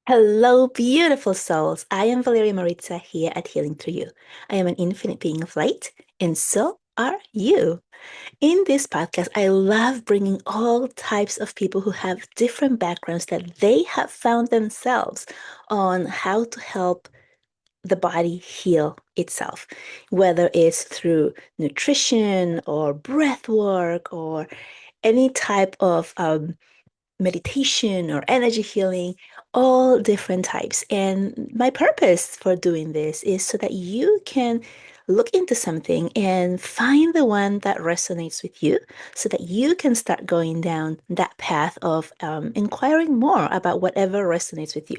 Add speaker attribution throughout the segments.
Speaker 1: Hello, beautiful souls. I am Valeria Maritza here at Healing Through You. I am an infinite being of light, and so are you. In this podcast, I love bringing all types of people who have different backgrounds that they have found themselves on how to help the body heal itself, whether it's through nutrition or breath work or any type of meditation or energy healing, all different types. And my purpose for doing this is so that you can look into something and find the one that resonates with you so that you can start going down that path of inquiring more about whatever resonates with you.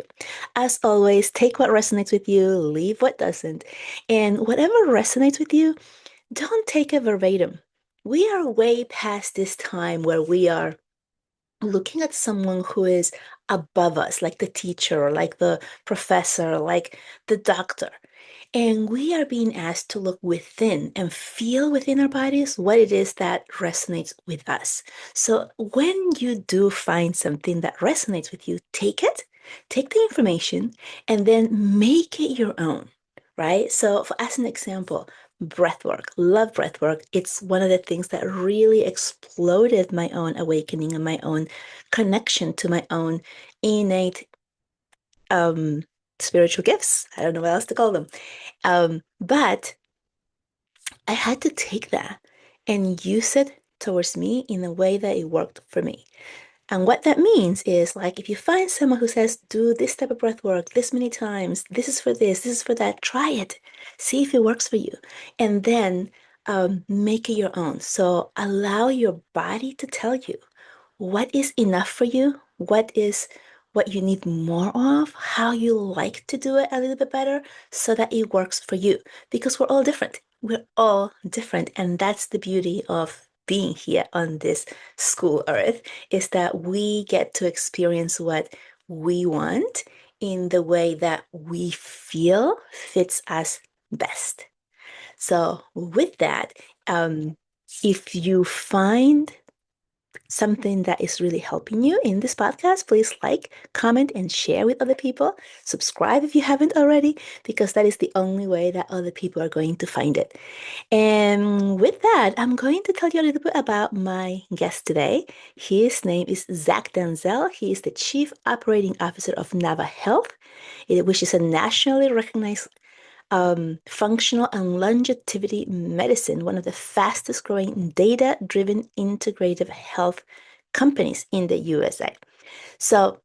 Speaker 1: As always, take what resonates with you, leave what doesn't. And whatever resonates with you, don't take it verbatim. We are way past this time where we are looking at someone who is above us, like the teacher, like the professor, like the doctor. And we are being asked to look within and feel within our bodies what it is that resonates with us. So when you do find something that resonates with you, take it, take the information, and then make it your own, right? So, as an example, breath work, love breath work. It's one of the things that really exploded my own awakening and my own connection to my own innate um, spiritual gifts. I don't know what else to call them. But I had to take that and use it towards me in a way that it worked for me. And what that means is like if you find someone who says, do this type of breath work this many times, this is for this is for that, try it. See if it works for you. And then make it your own. So allow your body to tell you what is enough for you, what is what you need more of, how you like to do it a little bit better so that it works for you. Because we're all different. We're all different. And that's the beauty of being here on this school earth is that we get to experience what we want in the way that we feel fits us best. So with that, if you find something that is really helping you in this podcast, please like, comment, and share with other people. Subscribe if you haven't already, because that is the only way that other people are going to find it. And with that, I'm going to tell you a little bit about my guest today. His name is Zach Dancel. He is the Chief Operating Officer of NAVA Health, which is a nationally recognized functional and longevity medicine, one of the fastest growing data driven integrative health companies in the USA. So,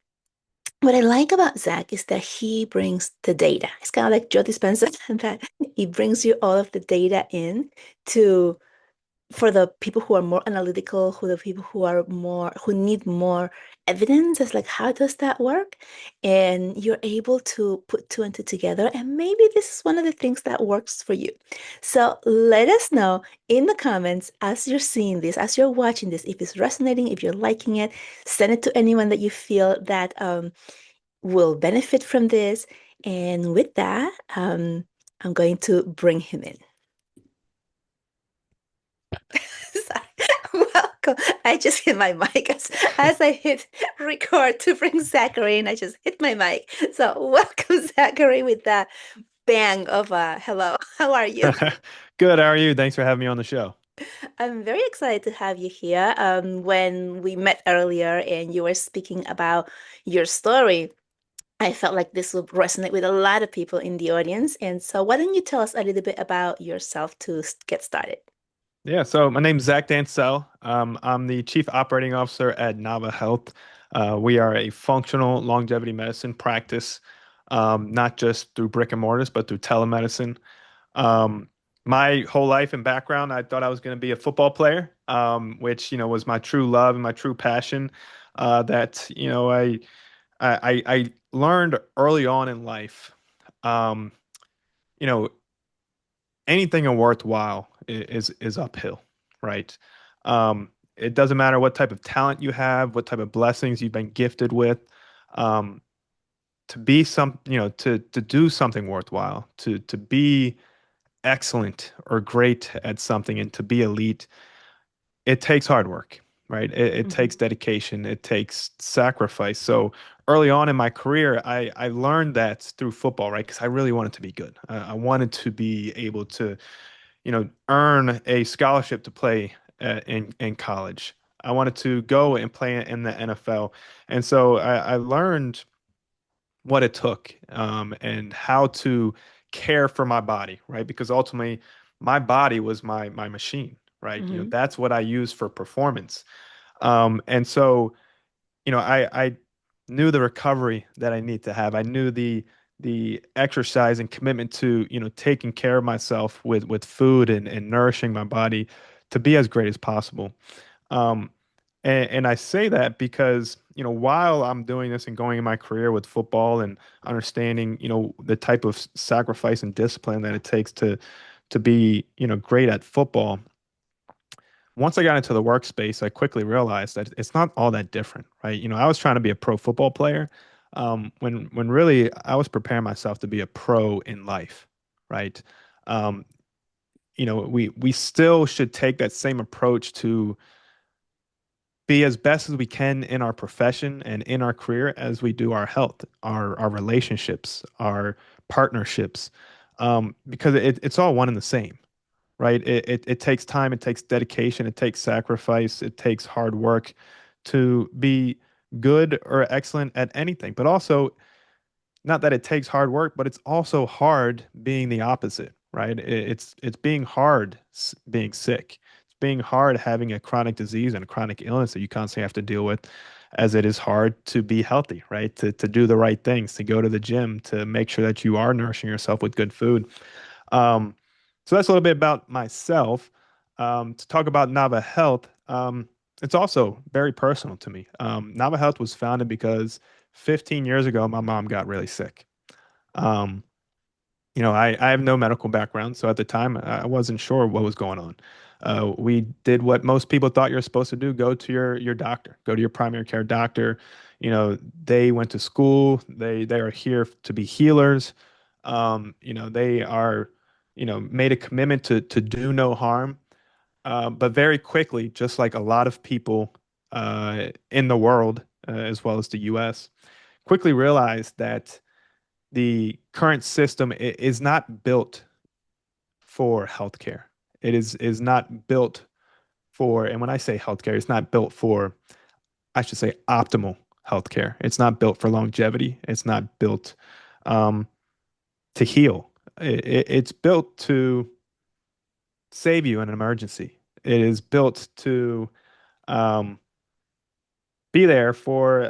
Speaker 1: what I like about Zach is that he brings the data. It's kind of like Joe Dispenza, that he brings you all of the data in to for the people who are more analytical, who the people who are more who need more evidence. It's like, how does that work? And you're able to put two and two together, and maybe this is one of the things that works for you. So let us know in the comments as you're seeing this, as you're watching this, if it's resonating, if you're liking it. Send it to anyone that you feel that will benefit from this. And with that, I'm going to bring him in. Welcome. I just hit my mic as I hit record to bring Zachary, and I just hit my mic. So, welcome, Zachary, with that bang of a hello. How are you?
Speaker 2: Good. How are you? Thanks for having me on the show.
Speaker 1: I'm very excited to have you here. When we met earlier and you were speaking about your story, I felt like this would resonate with a lot of people in the audience. And so, why don't you tell us a little bit about yourself to get started?
Speaker 2: Yeah, so my name's Zach Dancel. I'm the Chief Operating Officer at NAVA Health. We are a functional longevity medicine practice, not just through brick and mortars, but through telemedicine. Um, my whole life and background, I thought I was going to be a football player, which was my true love and my true passion. That I learned early on in life. Um, you know, anything worthwhile is uphill, right? It doesn't matter what type of talent you have, what type of blessings you've been gifted with. Um, to be to do something worthwhile, to be excellent or great at something, and to be elite, it takes hard work. right? It
Speaker 1: Hmm.
Speaker 2: takes dedication, it takes sacrifice. So early on in my career, I learned that through football, right? Because I really wanted to be good. I wanted to be able to, earn a scholarship to play in college. I wanted to go and play in the NFL. And so I learned what it took and how to care for my body, right? Because ultimately, my body was my machine, right?
Speaker 1: Hmm.
Speaker 2: That's what I use for performance. And so, I knew the recovery that I need to have. I knew the exercise and commitment to, taking care of myself with food and nourishing my body to be as great as possible. Um, and I say that because, while I'm doing this and going in my career with football and understanding, the type of sacrifice and discipline that it takes to be, great at football, once I got into the workspace, I quickly realized that it's not all that different, right? I was trying to be a pro football player, when really I was preparing myself to be a pro in life, right? Um, we still should take that same approach to be as best as we can in our profession and in our career as we do our health, our relationships, our partnerships, because it's all one and the same, right? It takes time, it takes dedication, it takes sacrifice, it takes hard work to be good or excellent at anything. But also, not that it takes hard work, but it's also hard being the opposite, right? It's being hard being sick. It's being hard having a chronic disease and a chronic illness that you constantly have to deal with, as it is hard to be healthy, right? To do the right things, to go to the gym, to make sure that you are nourishing yourself with good food. Um, so that's a little bit about myself. To talk about Nava Health, it's also very personal to me. Nava Health was founded because 15 years ago, my mom got really sick. Um, I have no medical background, so at the time, I wasn't sure what was going on. We did what most people thought you're supposed to do: go to your doctor, go to your primary care doctor. They went to school. They are here to be healers. They are, made a commitment to do no harm. But very quickly, just like a lot of people in the world, as well as the U.S., quickly realized that the current system is not built for healthcare. It is not built for, and when I say healthcare, it's not built for, I should say, optimal healthcare. It's not built for longevity. It's not built um, to heal. It's built to save you in an emergency. It is built to um, be there for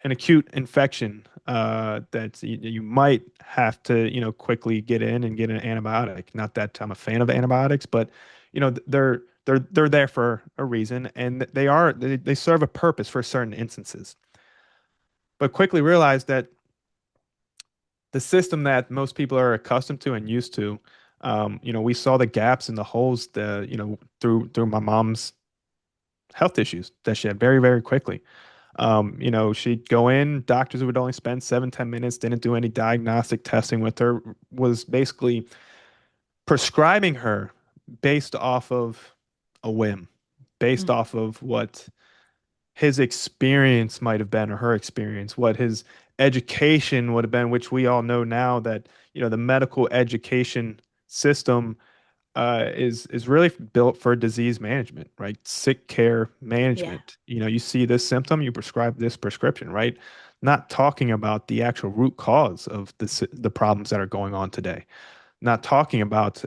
Speaker 2: an acute infection that you might have to, quickly get in and get an antibiotic. Not that I'm a fan of antibiotics, but they're there for a reason, and they serve a purpose for certain instances. But quickly realize that the system that most people are accustomed to and used to, we saw the gaps and the holes, through my mom's health issues that she had very, very quickly. She'd go in, doctors would only spend 7, 10 minutes, didn't do any diagnostic testing with her, was basically prescribing her based off of a whim, based off of what his experience might have been or her experience, what his education would have been, which we all know now that, the medical education system is really built for disease management, right? Sick care
Speaker 1: Yeah.
Speaker 2: management. You see this symptom, you prescribe this prescription, right? Not talking about the actual root cause of the problems that are going on today. Not talking about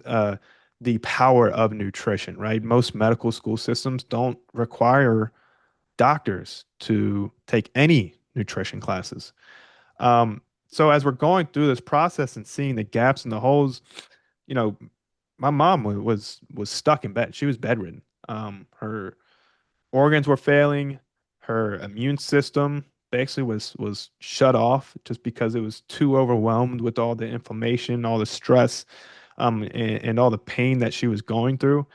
Speaker 2: the power of nutrition, right? Most medical school systems don't require doctors to take any nutrition classes. So as we're going through this process and seeing the gaps and the holes, you know, my mom was stuck in bed. She was bedridden. Her organs were failing. Her immune system basically was shut off just because it was too overwhelmed with all the inflammation, all the stress, and all the pain that she was going through.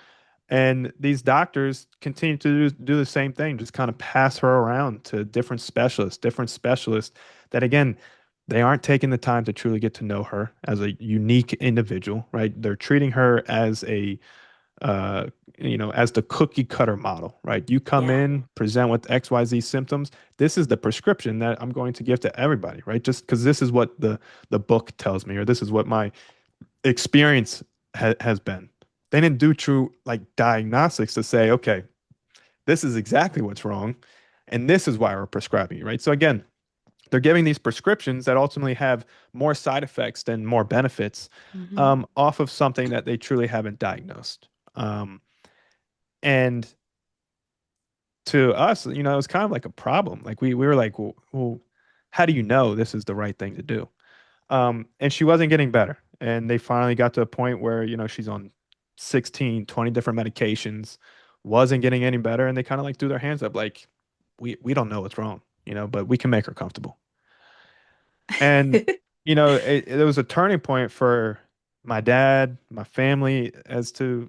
Speaker 2: And these doctors continue to do the same thing, just kind of pass her around to different specialists that, again, they aren't taking the time to truly get to know her as a unique individual, right? They're treating her as uh, as the cookie cutter model, right? You come
Speaker 1: Yeah.
Speaker 2: in, present with XYZ symptoms. This is the prescription that I'm going to give to everybody, right? Just because this is what the book tells me, or this is what my experience has been. They didn't do true like diagnostics to say, okay, this is exactly what's wrong, and this is why we're prescribing you, right? So again, they're giving these prescriptions that ultimately have more side effects than more benefits
Speaker 1: Hmm.
Speaker 2: off of something that they truly haven't diagnosed. Um, and to us, it was kind of like a problem. Like we were like, well, how do you know this is the right thing to do? And she wasn't getting better. And they finally got to a point where, she's on 16, 20 different medications, wasn't getting any better. And they kind of like threw their hands up, like, we don't know what's wrong, but we can make her comfortable. And, it was a turning point for my dad, my family, as to,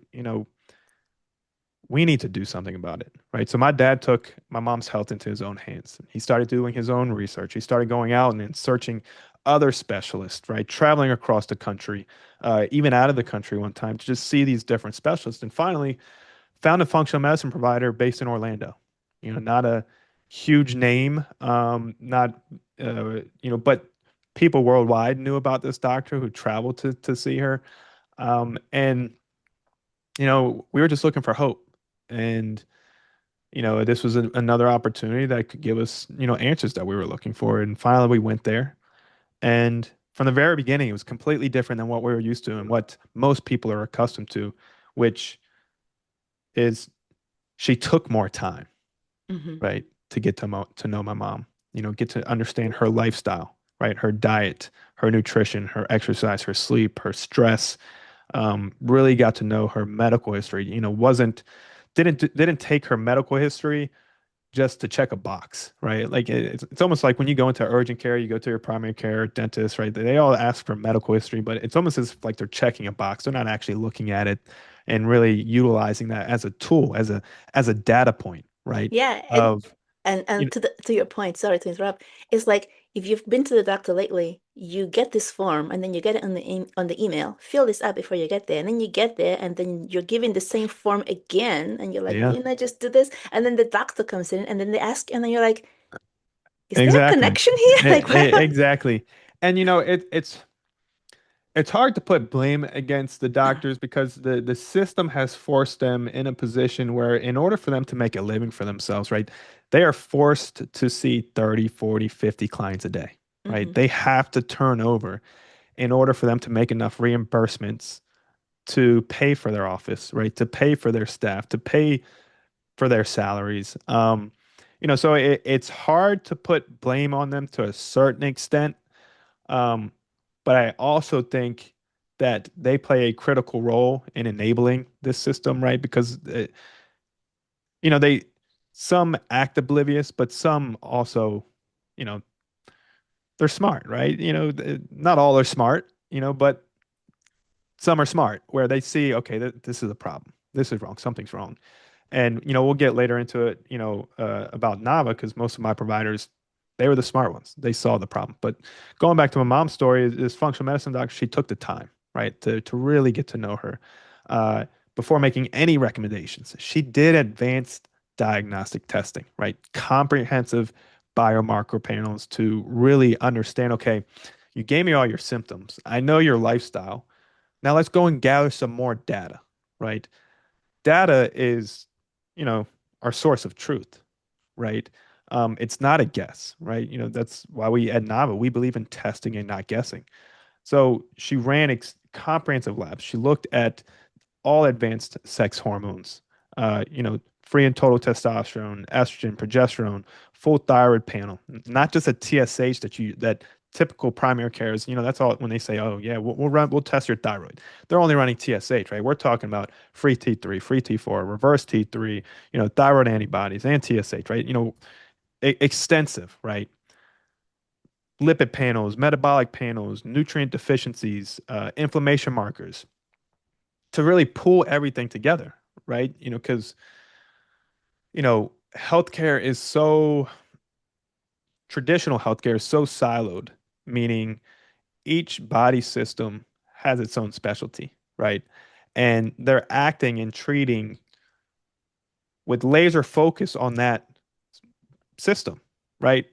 Speaker 2: we need to do something about it, right? So my dad took my mom's health into his own hands. He started doing his own research. He started going out and then searching other specialists, right? Traveling across the country, even out of the country one time to just see these different specialists. And finally, found a functional medicine provider based in Orlando. Not a huge name, not but people worldwide knew about this doctor who traveled to see her. And we were just looking for hope. And this was another opportunity that could give us, answers that we were looking for. And finally, we went there. And from the very beginning, it was completely different than what we were used to and what most people are accustomed to, which is she took more time,
Speaker 1: Hmm.
Speaker 2: right, to get to know my mom, get to understand her lifestyle, right, her diet, her nutrition, her exercise, her sleep, her stress. Really got to know her medical history. Wasn't didn't take her medical history just to check a box, right? Like it's almost like when you go into urgent care, you go to your primary care dentist, right? They all ask for medical history, but it's almost as like they're checking a box. They're not actually looking at it and really utilizing that as a tool, as a data point, right?
Speaker 1: Yeah,
Speaker 2: Of you
Speaker 1: and
Speaker 2: know,
Speaker 1: to your point, sorry to interrupt. It's like if you've been to the doctor lately, you get this form and then you get it on the email. Fill this out before you get there, and then you get there and then you're given the same form again, and you're like,
Speaker 2: yeah,
Speaker 1: didn't I just do this? And then the doctor comes in and then they ask, and then you're like, is there a
Speaker 2: exactly,
Speaker 1: connection here? Like, what?
Speaker 2: exactly. And it's hard to put blame against the doctors because the system has forced them in a position where in order for them to make a living for themselves, right, they are forced to see 30, 40, 50 clients a day, right?
Speaker 1: Hmm.
Speaker 2: They have to turn over in order for them to make enough reimbursements to pay for their office, right? To pay for their staff, to pay for their salaries. So it's hard to put blame on them to a certain extent, um, but I also think that they play a critical role in enabling this system, right? Because they some act oblivious, but some also, you know, they're smart, right? Not all are smart, but some are smart where they see, okay, this is a problem. This is wrong. Something's wrong. And we'll get later into it, about Nava because most of my providers, they were the smart ones. They saw the problem. But going back to my mom's story, this functional medicine doctor, she took the time, right, to really get to know her uh, before making any recommendations. She did advanced diagnostic testing, right, comprehensive biomarker panels to really understand. Okay, you gave me all your symptoms. I know your lifestyle. Now let's go and gather some more data, right? Data is, you know, our source of truth, right? It's not a guess, right? That's why we at NAVA, we believe in testing and not guessing. So she ran comprehensive labs. She looked at all advanced sex hormones, free and total testosterone, estrogen, progesterone, full thyroid panel, not just a TSH that typical primary care is, that's all when they say, oh yeah, we'll test your thyroid. They're only running TSH, right? We're talking about free T3, free T4, reverse T3, thyroid antibodies and TSH, right? Extensive, right? Lipid panels, metabolic panels, nutrient deficiencies, inflammation markers to really pull everything together, right? Because healthcare is so traditional healthcare is so siloed, meaning each body system has its own specialty, right? and they're acting and treating with laser focus on that system, right?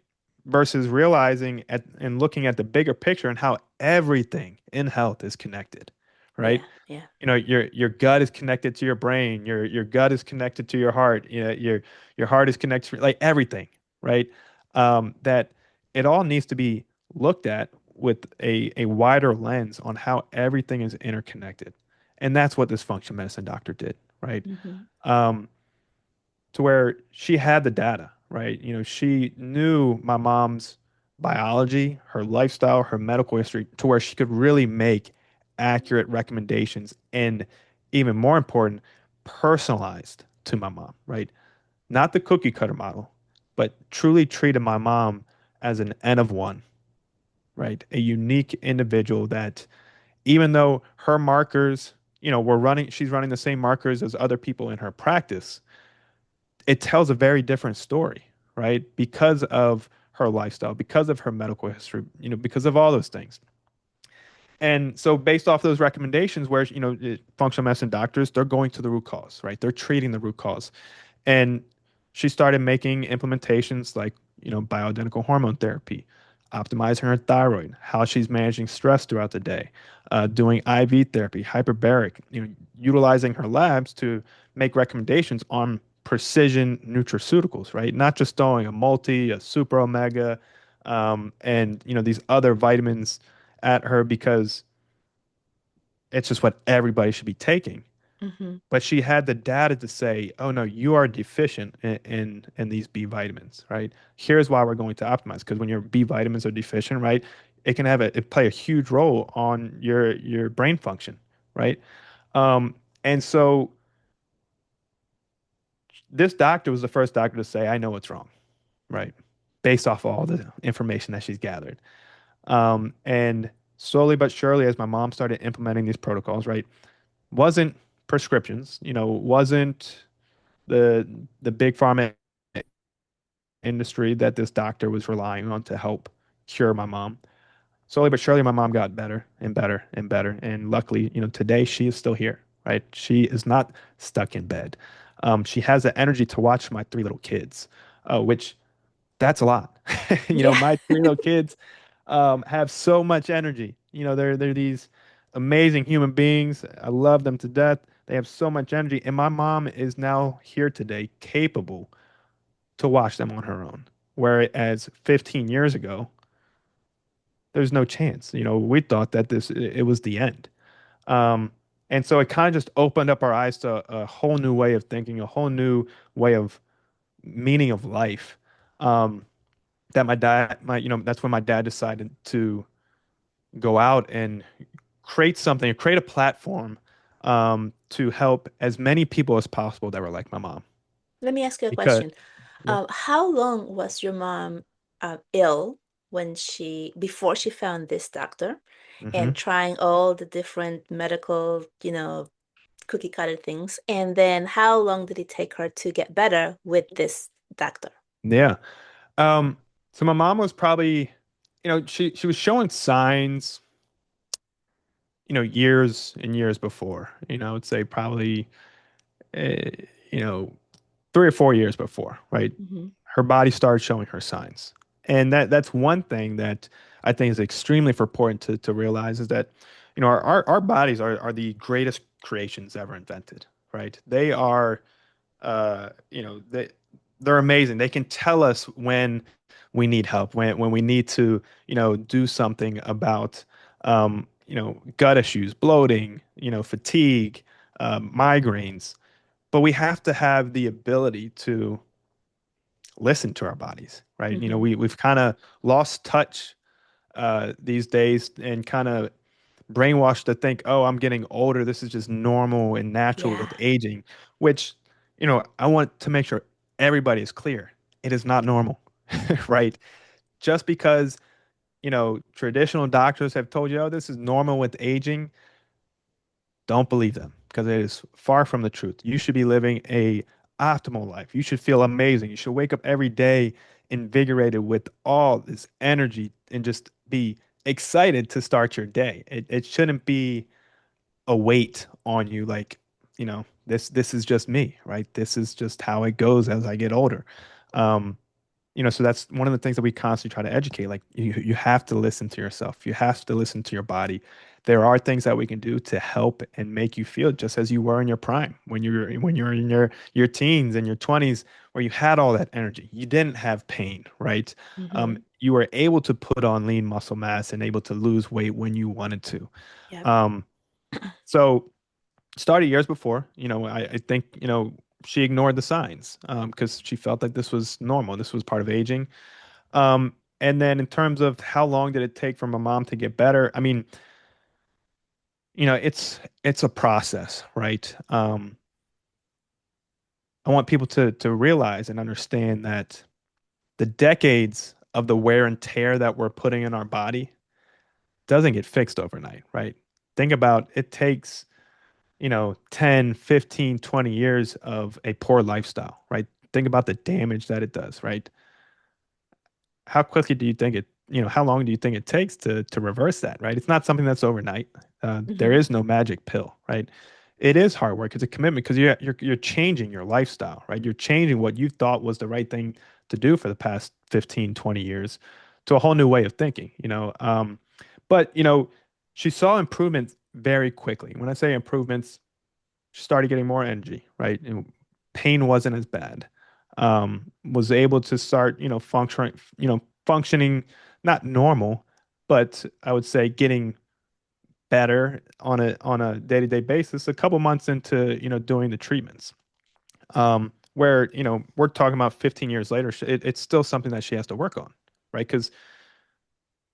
Speaker 2: Versus realizing and looking at the bigger picture and how everything in health is connected, right?
Speaker 1: Yeah, yeah.
Speaker 2: Your gut is connected to your brain, your gut is connected to your heart, your heart is connected to like everything, right? That it all needs to be looked at with a wider lens on how everything is interconnected. And that's what this functional medicine doctor did, right?
Speaker 1: Hmm.
Speaker 2: Um, to where she had the data, right? She knew my mom's biology, her lifestyle, her medical history, to where she could really make accurate recommendations and, even more important, personalized to my mom, right? Not the cookie cutter model, but truly treated my mom as an N of one, right? A unique individual that, even though her markers, she's running the same markers as other people in her practice, it tells a very different story, right? Because of her lifestyle, because of her medical history, because of all those things. And so, based off those recommendations, where functional medicine doctors, they're going to the root cause, right? They're treating the root cause. And she started making implementations like, bioidentical hormone therapy, optimizing her thyroid, how she's managing stress throughout the day, doing IV therapy, hyperbaric, utilizing her labs to make recommendations on precision nutraceuticals, right? Not just throwing a multi, a super omega, and these other vitamins at her because it's just what everybody should be taking.
Speaker 1: Hmm.
Speaker 2: But she had the data to say, oh no, you are deficient in these B vitamins, right? Here's why we're going to optimize, because when your B vitamins are deficient, right, it play a huge role on your brain function, right? And so this doctor was the first doctor to say, I know what's wrong, right? Based off all the information that she's gathered. And slowly but surely, as my mom started implementing these protocols, right, wasn't prescriptions, wasn't the the big pharma industry that this doctor was relying on to help cure my mom. Slowly but surely, my mom got better and better and better. And luckily, today she is still here, right? She is not stuck in bed. She has the energy to watch my three little kids, which that's a lot.
Speaker 1: Yeah.
Speaker 2: My three little kids have so much energy. They're these amazing human beings. I love them to death. They have so much energy, and my mom is now here today, capable to watch them on her own. Whereas 15 years ago, there's no chance. We thought that it was the end. Um, and so it kind of just opened up our eyes to a whole new way of thinking, a whole new way of meaning of life. Um, that that's when my dad decided to go out and create a platform to help as many people as possible that were like my mom.
Speaker 1: Let me ask you a
Speaker 2: Because,
Speaker 1: question.
Speaker 2: yeah.
Speaker 1: How long was your mom ill before she found this doctor
Speaker 2: Hmm.
Speaker 1: and trying all the different medical, cookie cutter things? And then how long did it take her to get better with this doctor?
Speaker 2: Yeah. Um, so my mom was probably, she was showing signs, years and years before. I would say probably, uh, you know, 3 or 4 years before, right?
Speaker 1: Hmm.
Speaker 2: Her body started showing her signs, and that's one thing that I think is extremely important to realize is that, our bodies are the greatest creations ever invented, right? They are they're amazing. They can tell us when we need help, when we need to, do something about gut issues, bloating, fatigue, migraines. But we have to have the ability to listen to our bodies, right?
Speaker 1: Hmm.
Speaker 2: We've kind of lost touch these days and kind of brainwashed to think, oh, I'm getting older. This is just normal and natural
Speaker 1: Yeah.
Speaker 2: with aging, which, I want to make sure everybody is clear. It is not normal, right? Just because, traditional doctors have told you, oh, this is normal with aging, don't believe them because it is far from the truth. You should be living a optimal life. You should feel amazing. You should wake up every day invigorated with all this energy and just be excited to start your day. It shouldn't be a weight on you like, this is just me, right? This is just how it goes as I get older. Um, so that's one of the things that we constantly try to educate. Like you have to listen to yourself. You have to listen to your body. There are things that we can do to help and make you feel just as you were in your prime when you're in your teens and your 20s where you had all that energy. You didn't have pain, right?
Speaker 1: Mm-hmm.
Speaker 2: You were able to put on lean muscle mass and able to lose weight when you wanted to.
Speaker 1: Yep.
Speaker 2: Um, so started years before, I think, she ignored the signs because she felt like this was normal. This was part of aging. And then in terms of how long did it take for my mom to get better? I mean, it's a process, right? I want people to realize and understand that the decades of the wear and tear that we're putting in our body doesn't get fixed overnight, right? Think about it takes 10, 15, 20 years of a poor lifestyle, right? Think about the damage that it does, right? How quickly do you think how long do you think it takes to reverse that, right? It's not something that's overnight. There
Speaker 1: Mm-hmm.
Speaker 2: is no magic pill, right? It is hard work. It's a commitment because you're changing your lifestyle, right? You're changing what you thought was the right thing to do for the past 15, 20 years to a whole new way of thinking, but she saw improvements very quickly. When I say improvements, she started getting more energy, right? And pain wasn't as bad. Was able to start, functioning not normal, but I would say getting better on a day-to-day basis. A couple months into, doing the treatments, where we're talking about 15 years later, it's still something that she has to work on, right? Because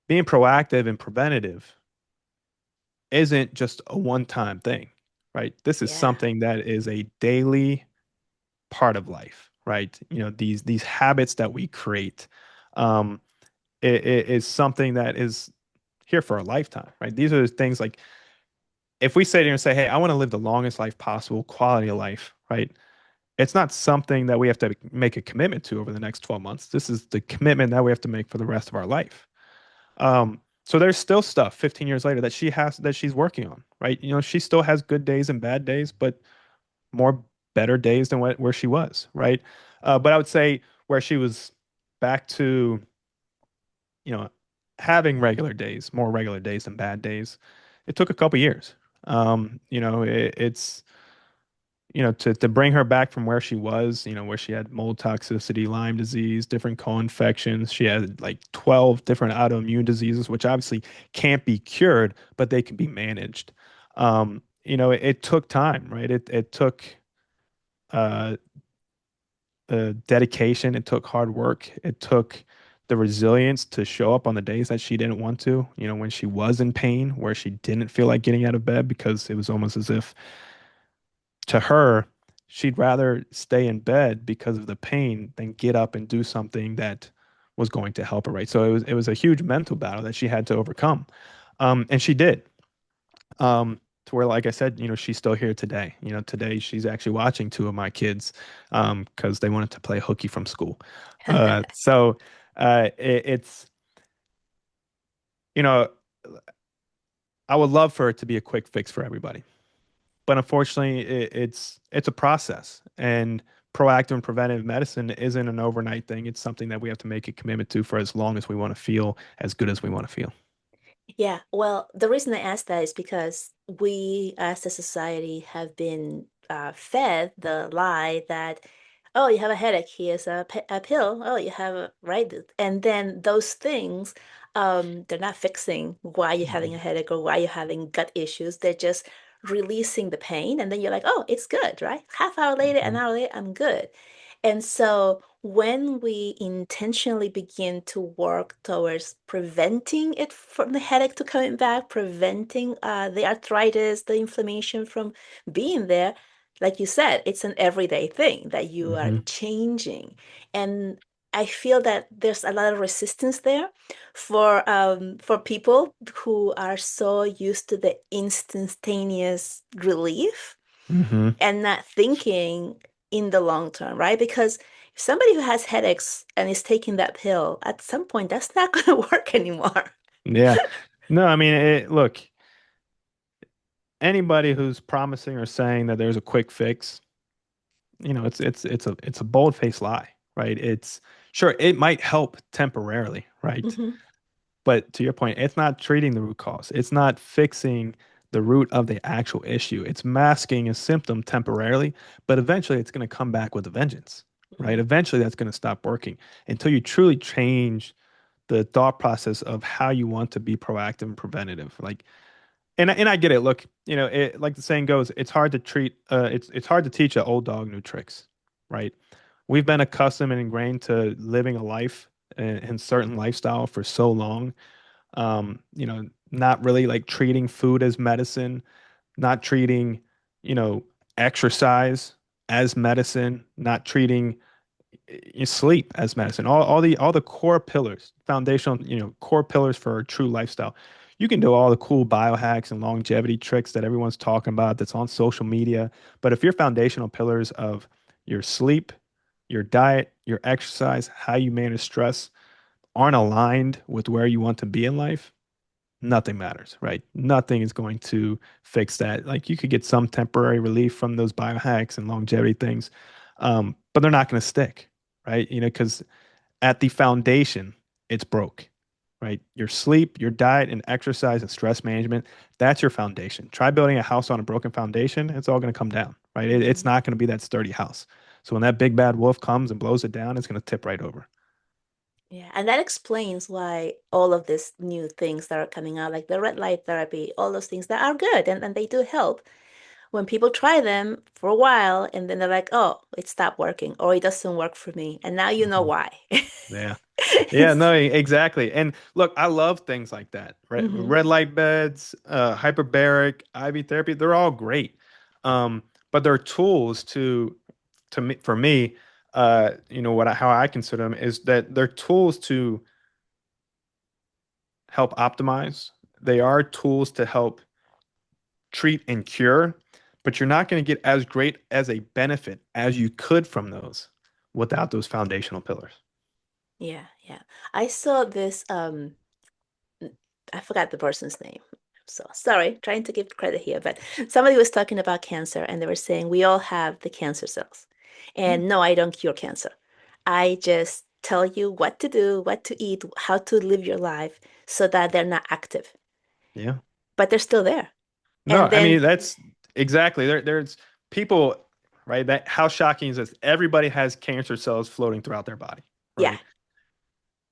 Speaker 2: being proactive and preventative isn't just a one-time thing, right? This is
Speaker 1: Yeah.
Speaker 2: something that is a daily part of life, right? These habits that we create, um, it is something that is here for a lifetime, right? These are the things like if we sit here and say, "Hey, I want to live the longest life possible, quality of life," right? It's not something that we have to make a commitment to over the next 12 months. This is the commitment that we have to make for the rest of our life. So there's still stuff 15 years later that she's working on, right? She still has good days and bad days, but more better days than where she was, right? But I would say where she was back to, you know, having regular days, more regular days than bad days, it took a couple years. It's to bring her back from where she was, where she had mold toxicity, Lyme disease, different co-infections. She had like 12 different autoimmune diseases, which obviously can't be cured, but they can be managed. It took time, right? It took uh, dedication. It took hard work. It took the resilience to show up on the days that she didn't want to, when she was in pain, where she didn't feel like getting out of bed because it was almost as if to her, she'd rather stay in bed because of the pain than get up and do something that was going to help her, right? So it was a huge mental battle that she had to overcome. And she did. To where, like I said, she's still here today. Today she's actually watching two of my kids because they wanted to play hooky from school. So it's, you know, I would love for it to be a quick fix for everybody. But unfortunately, it's a process, and proactive and preventive medicine isn't an overnight thing. It's something that we have to make a commitment to for as long as we want to feel as good as we want to feel.
Speaker 1: Yeah, well, the reason I asked that is because we as a society have been fed the lie that, oh, you have a headache, here's a pill. Oh, you have a, right? And then those things, they're not fixing why you're having a
Speaker 2: Mhm.
Speaker 1: headache or why you're having gut issues. They're just releasing the pain. And then you're like, oh, it's good, right? Half hour later, an
Speaker 2: Mhm.
Speaker 1: hour later, I'm good. And so when we intentionally begin to work towards preventing it from the headache to coming back, preventing the arthritis, the inflammation from being there, like you said, it's an everyday thing that you are
Speaker 2: Mhm.
Speaker 1: changing. And I feel that there's a lot of resistance there for people who are so used to the instantaneous relief
Speaker 2: Mhm.
Speaker 1: and not thinking in the long term, right? Because if somebody who has headaches and is taking that pill, at some point, that's not going to work anymore.
Speaker 2: Yeah. No, I mean, look, anybody who's promising or saying that there's a quick fix, it's a bold-faced lie, right? It's sure it might help temporarily, right?
Speaker 1: Hmm.
Speaker 2: But to your point, it's not treating the root cause. It's not fixing the root of the actual issue. It's masking a symptom temporarily, but eventually it's going to come back with a vengeance, right?
Speaker 1: Hmm.
Speaker 2: Eventually that's going to stop working until you truly change the thought process of how you want to be proactive and preventative. Like, and I get it. Look, like the saying goes, it's hard to teach an old dog new tricks, right? We've been accustomed and ingrained to living a life in certain lifestyle for so long. Not really like treating food as medicine, not treating, you know, exercise as medicine, not treating sleep as medicine. All the core pillars, foundational, core pillars for a true lifestyle. You can do all the cool biohacks and longevity tricks that everyone's talking about that's on social media, but if your foundational pillars of your sleep, your diet, your exercise, how you manage stress aren't aligned with where you want to be in life, nothing matters, right? Nothing is going to fix that. Like you could get some temporary relief from those biohacks and longevity things, but they're not going to stick, right? Because at the foundation, it's broke, right? Your sleep, your diet, and exercise and stress management, that's your foundation. Try building a house on a broken foundation, it's all going to come down, right? It's
Speaker 1: Hmm.
Speaker 2: not going to be that sturdy house. So when that big bad wolf comes and blows it down, it's going to tip right over.
Speaker 1: Yeah, and that explains why all of these new things that are coming out, like the red light therapy, all those things that are good and they do help. When people try them for a while and then they're like, oh, it stopped working or it doesn't work for me. And now you know
Speaker 2: Mhm.
Speaker 1: why.
Speaker 2: Yeah. Yeah,
Speaker 1: It's,
Speaker 2: no, exactly. And look, I love things like that.
Speaker 1: hmm.
Speaker 2: Red light beds, hyperbaric, IV therapy, they're all great. But they're tools to me for me, how I consider them is that they're tools to help optimize. They are tools to help treat and cure, but you're not going to get as great as a benefit as you could from those without those foundational pillars.
Speaker 1: Yeah, yeah. I saw this I forgot the person's name. So sorry, trying to give credit here, but somebody was talking about cancer and they were saying we all have the cancer cells.
Speaker 2: Yeah.
Speaker 1: And no, I don't cure cancer. I just tell you what to do, what to eat, how to live your life so that they're not active,
Speaker 2: Yeah.
Speaker 1: but they're still there.
Speaker 2: No,
Speaker 1: And
Speaker 2: I mean
Speaker 1: then,
Speaker 2: that's exactly there's people, right? That how shocking is this? Everybody has cancer cells floating throughout their body,
Speaker 1: yeah.
Speaker 2: right?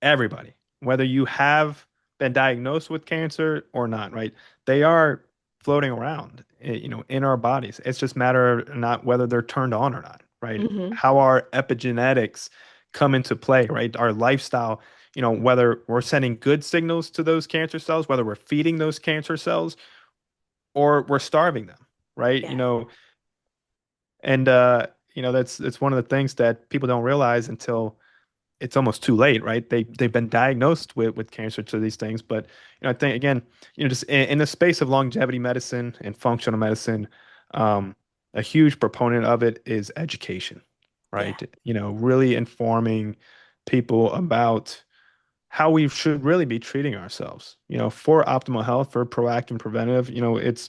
Speaker 2: Everybody, whether you have been diagnosed with cancer or not, right? They are floating around, in our bodies. It's just a matter of not whether they're turned on or not, right?
Speaker 1: Hmm.
Speaker 2: How our epigenetics come into play, right? Our lifestyle, whether we're sending good signals to those cancer cells, whether we're feeding those cancer cells or we're starving them, right?
Speaker 1: Yeah.
Speaker 2: And that's one of the things that people don't realize until it's almost too late, right? They've been diagnosed with cancer to these things, but I think again, just in the space of longevity medicine and functional medicine, um, a huge proponent of it is education,
Speaker 1: Yeah.
Speaker 2: right? Really informing people about how we should really be treating ourselves, for optimal health, for proactive and preventative. It's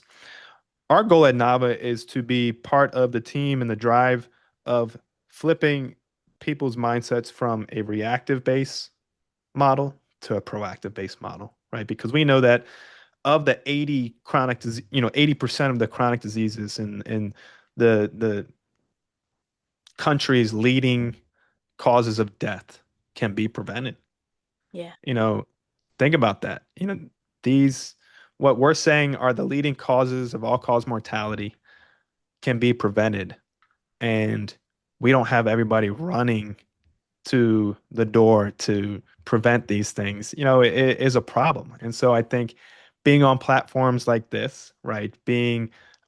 Speaker 2: our goal at Nava is to be part of the team and the drive of flipping people's mindsets from a reactive base model to a proactive base model, right? Because we know that of the 80 chronic disease, 80% of the chronic diseases in the country's leading causes of death can be prevented.
Speaker 1: Yeah.
Speaker 2: You know, think about that. These what we're saying are the leading causes of all cause mortality can be prevented, and we don't have everybody running to the door to prevent these things, it is a problem. And so I think being on platforms like this, right,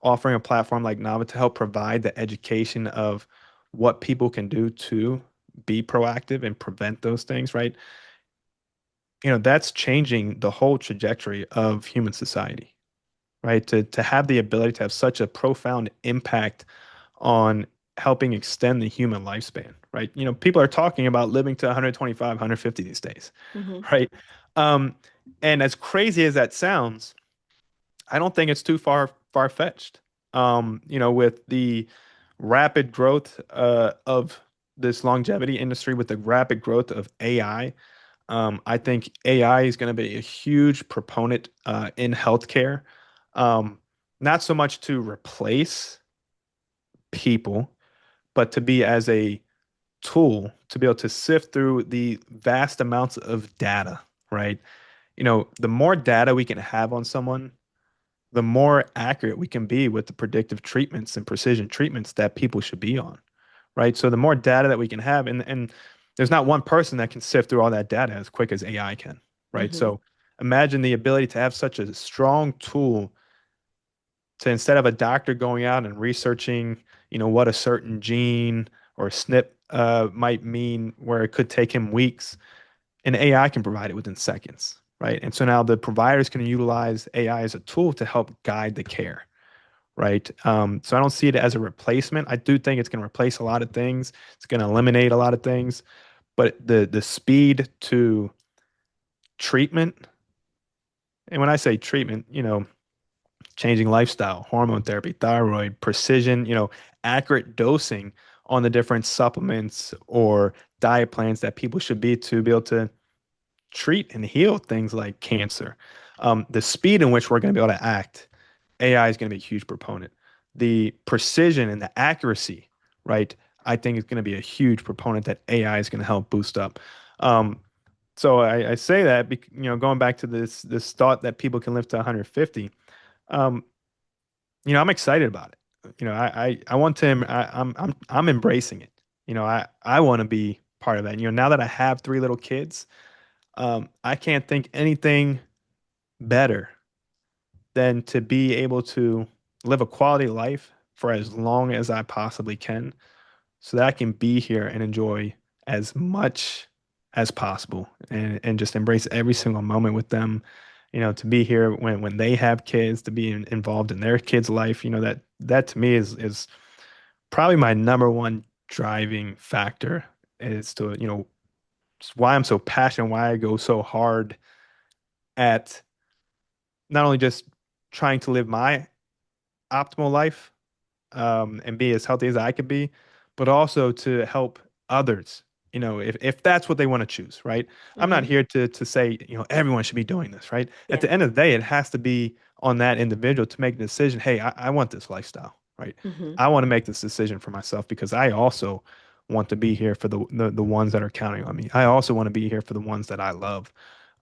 Speaker 2: offering a platform like Nava to help provide the education of what people can do to be proactive and prevent those things, right? That's changing the whole trajectory of human society, right? To have the ability to have such a profound impact on helping extend the human lifespan, right? People are talking about living to 125, 150 these days,
Speaker 1: Hmm.
Speaker 2: right? Um, and as crazy as that sounds, I don't think it's too far far-fetched. With the rapid growth of this longevity industry, with the rapid growth of AI, I think AI is going to be a huge proponent in healthcare. Um, Not so much to replace people, but to be as a tool to be able to sift through the vast amounts of data, right? The more data we can have on someone, the more accurate we can be with the predictive treatments and precision treatments that people should be on, right? So the more data that we can have, and there's not one person that can sift through all that data as quick as AI can, right?
Speaker 1: Mm-hmm.
Speaker 2: So imagine the ability to have such a strong tool to, instead of a doctor going out and researching, what a certain gene or SNP might mean, where it could take him weeks, and AI can provide it within seconds, right? And so now the providers can utilize AI as a tool to help guide the care, right? So I don't see it as a replacement. I do think it's going to replace a lot of things. It's going to eliminate a lot of things, but the speed to treatment, and when I say treatment, changing lifestyle, hormone therapy, thyroid, precision, accurate dosing on the different supplements or diet plans that people should be able to treat and heal things like cancer. The speed in which we're going to be able to act, AI is going to be a huge proponent. The precision and the accuracy, right? I think is going to be a huge proponent that AI is going to help boost up. Um, so I say that, going back to this thought that people can live to 150. Um, I'm excited about it. I want to. I'm embracing it. I want to be part of that. Now that I have three little kids, I can't think anything better than to be able to live a quality life for as long as I possibly can, so that I can be here and enjoy as much as possible, and just embrace every single moment with them. To be here when they have kids, to be involved in their kids' life. That to me is probably my number one driving factor, is to, it's why I'm so passionate, why I go so hard at not only just trying to live my optimal life, and be as healthy as I could be, but also to help others, if that's what they want to choose, right? I'm not
Speaker 1: Mm-hmm.
Speaker 2: here to say, everyone should be doing this, right? At
Speaker 1: Yeah.
Speaker 2: the end of the day, it has to be on that individual to make the decision. Hey, I want this lifestyle, right?
Speaker 1: Mm-hmm.
Speaker 2: I want to make this decision for myself, because I also want to be here for the ones that are counting on me. I also want to be here for the ones that I love.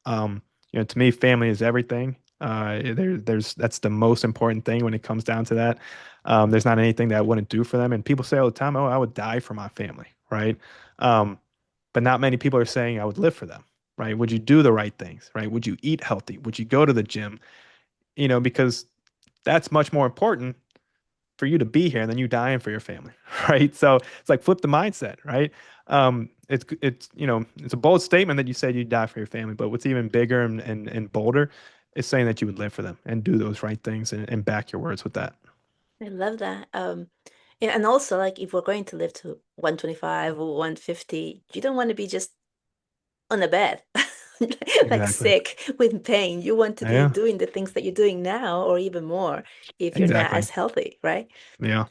Speaker 2: Um, to me, family is everything. There's that's the most important thing when it comes down to that. There's not anything that I wouldn't do for them. And people say all the time, "Oh, I would die for my family," right? Um, but not many people are saying I would live for them, right? Would you do the right things, right? Would you eat healthy? Would you go to the gym? Because that's much more important for you to be here than you dying for your family, right? So it's like flip the mindset, right? It's a bold statement that you said you'd die for your family, but what's even bigger and bolder is saying that you would live for them and do those right things, and back your words with that.
Speaker 1: I love that. Yeah, and also like if we're going to live to 125 or 150, you don't want to be just on a bed, like
Speaker 2: Exactly.
Speaker 1: sick with pain. You want to be
Speaker 2: Yeah,
Speaker 1: doing the things that you're doing now or even more if you're not
Speaker 2: exactly.
Speaker 1: as healthy, right?
Speaker 2: Yeah.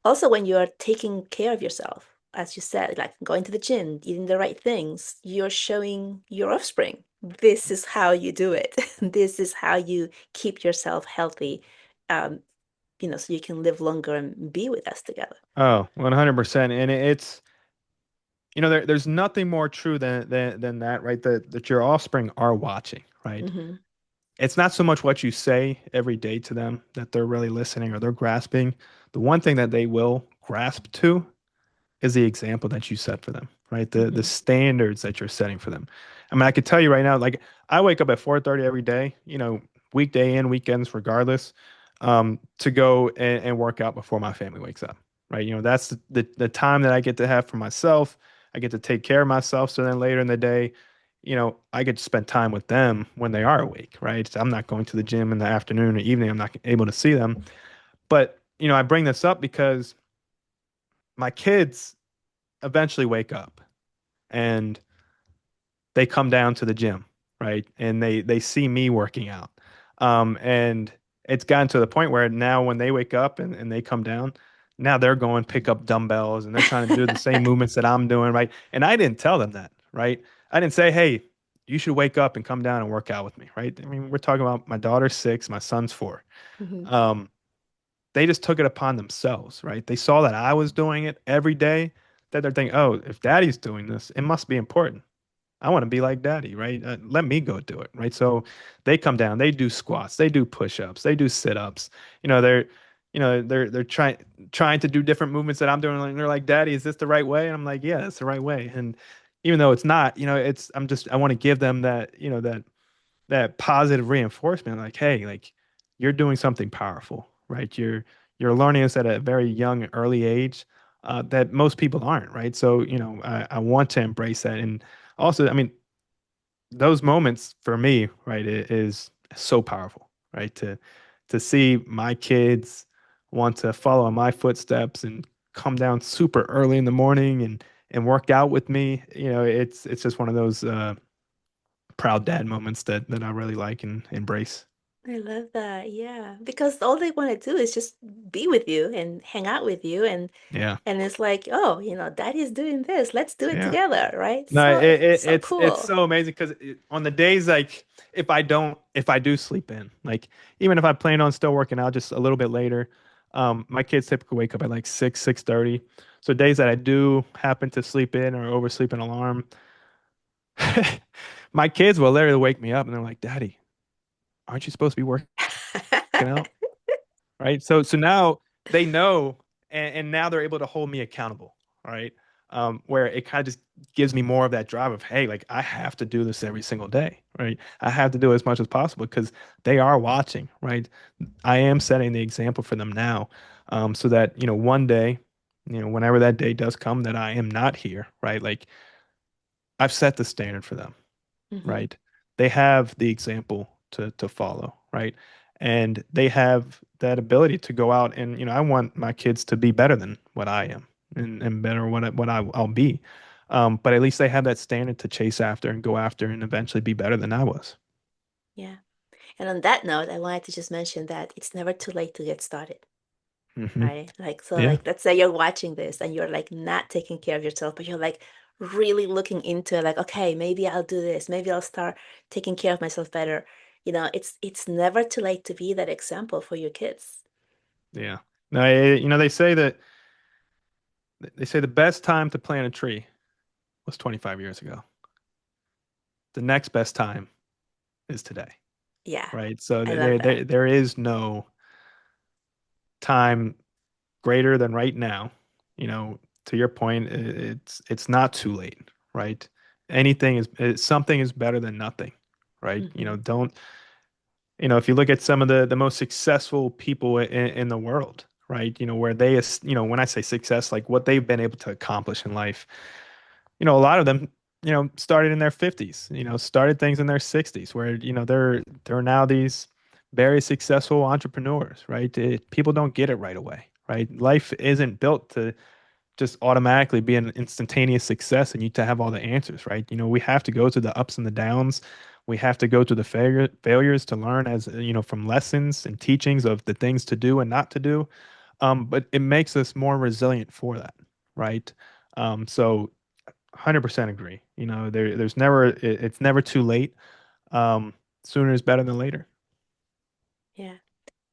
Speaker 1: Also, when you are taking care of yourself, as you said, like going to the gym, eating the right things, you're showing your offspring. This is how you do it. This is how you keep yourself healthy, um, so you can live longer and be with us together.
Speaker 2: Oh, 100%. And it's, there's nothing more true than that, right? That your offspring are watching, right?
Speaker 1: Hmm.
Speaker 2: It's not so much what you say every day to them that they're really listening or they're grasping. The one thing that they will grasp to is the example that you set for them, right? The
Speaker 1: Hmm.
Speaker 2: standards that you're setting for them. I mean, I could tell you right now, like I wake up at 4:30 every day, weekday in, weekends, regardless, to go and work out before my family wakes up, right? That's the time that I get to have for myself. I get to take care of myself. So then later in the day, I get to spend time with them when they are awake, right? So I'm not going to the gym in the afternoon or evening. I'm not able to see them. But, I bring this up because my kids eventually wake up and they come down to the gym, right? And they see me working out. And it's gotten to the point where now when they wake up and they come down, now they're going pick up dumbbells and they're trying to do the same movements that I'm doing, right? And I didn't tell them that, right? I didn't say, hey, you should wake up and come down and work out with me, right? I mean, we're talking about my daughter's 6, my son's 4.
Speaker 1: Hmm.
Speaker 2: Um, they just took it upon themselves, right? They saw that I was doing it every day, that they're thinking, oh, if daddy's doing this, it must be important. I want to be like daddy, right? Let me go do it, right? So they come down, they do squats, they do push-ups, they do sit-ups. You know, they're trying to do different movements that I'm doing. Like they're like, "Daddy, is this the right way?" And I'm like, "Yeah, it's the right way." And even though it's not, it's I want to give them that, that positive reinforcement, like, "Hey, like you're doing something powerful, right? You're learning this at a very young, early age." That most people aren't, right? So, I want to embrace that. And also, I mean, those moments for me, right, is so powerful, right? To see my kids want to follow in my footsteps and come down super early in the morning and work out with me, it's just one of those proud dad moments that I really like and embrace.
Speaker 1: I love that. Yeah. Because all they want to do is just be with you and hang out with you
Speaker 2: Yeah,
Speaker 1: and it's like, oh, daddy's doing this. Let's do it
Speaker 2: yeah.
Speaker 1: together, right?
Speaker 2: No,
Speaker 1: So so
Speaker 2: it's
Speaker 1: cool.
Speaker 2: so amazing because on the days like if I do sleep in, like even if I plan on still working out just a little bit later, my kids typically wake up at like 6:30. So days that I do happen to sleep in or oversleep an alarm, my kids will literally wake me up and they're like, "Daddy, aren't you supposed to be working out?" Right? So now they know, and now they're able to hold me accountable, right? Where it kind of just gives me more of that drive of, hey, like I have to do this every single day, right? I have to do as much as possible because they are watching, right? I am setting the example for them now, so that one day, whenever that day does come that I am not here, right? Like I've set the standard for them,
Speaker 1: Hmm.
Speaker 2: right? They have the example to follow, right? And they have that ability to go out and I want my kids to be better than what I am and better I'll be. But at least they have that standard to chase after and go after and eventually be better than I was.
Speaker 1: Yeah. And on that note, I wanted to just mention that it's never too late to get started,
Speaker 2: Hmm.
Speaker 1: right? Like, so
Speaker 2: Yeah,
Speaker 1: like, let's say you're watching this and you're like not taking care of yourself, but you're like really looking into like, okay, maybe I'll do this. Maybe I'll start taking care of myself better. It's never too late to be that example for your kids.
Speaker 2: yeah. No, they say the best time to plant a tree was 25 years ago. The next best time is today,
Speaker 1: Yeah,
Speaker 2: right? So
Speaker 1: I love that.
Speaker 2: there is no time greater than right now. You know, to your point, it's not too late, right? Something is better than nothing, right?
Speaker 1: Hmm.
Speaker 2: Don't if you look at some of the most successful people in the world, right? Where when I say success, like what they've been able to accomplish in life, a lot of them, started in their 50s, started things in their 60s, where they're now these very successful entrepreneurs, right? People don't get it right away, right? Life isn't built to just automatically be an instantaneous success and you to have all the answers, right? We have to go through the ups and the downs. We have to go through the failures to learn as from lessons and teachings of the things to do and not to do. But it makes us more resilient for that, right? So 100% agree. It's never too late. Um, Sooner is better than later.
Speaker 1: Yeah.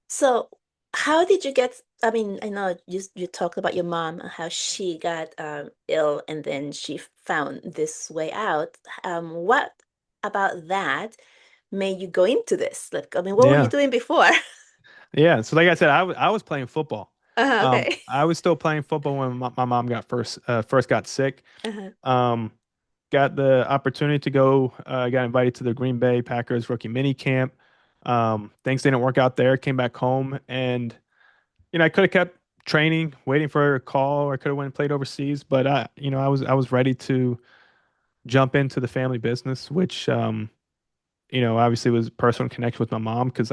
Speaker 1: So, how did you get? I mean, I know you talked about your mom and how she got ill and then she found this way out. What about that made you go into this? Like, I mean, what were you
Speaker 2: Yeah.
Speaker 1: doing before?
Speaker 2: Yeah. So like I said, I was playing football.
Speaker 1: Okay.
Speaker 2: I was still playing football when my mom got first got sick.
Speaker 1: Uh-huh.
Speaker 2: Um, got the opportunity to go, got invited to the Green Bay Packers rookie mini camp. Things didn't work out there, came back home and, I could have kept training, waiting for a call, or I could have went and played overseas, but I was ready to jump into the family business, which, obviously was a personal connection with my mom because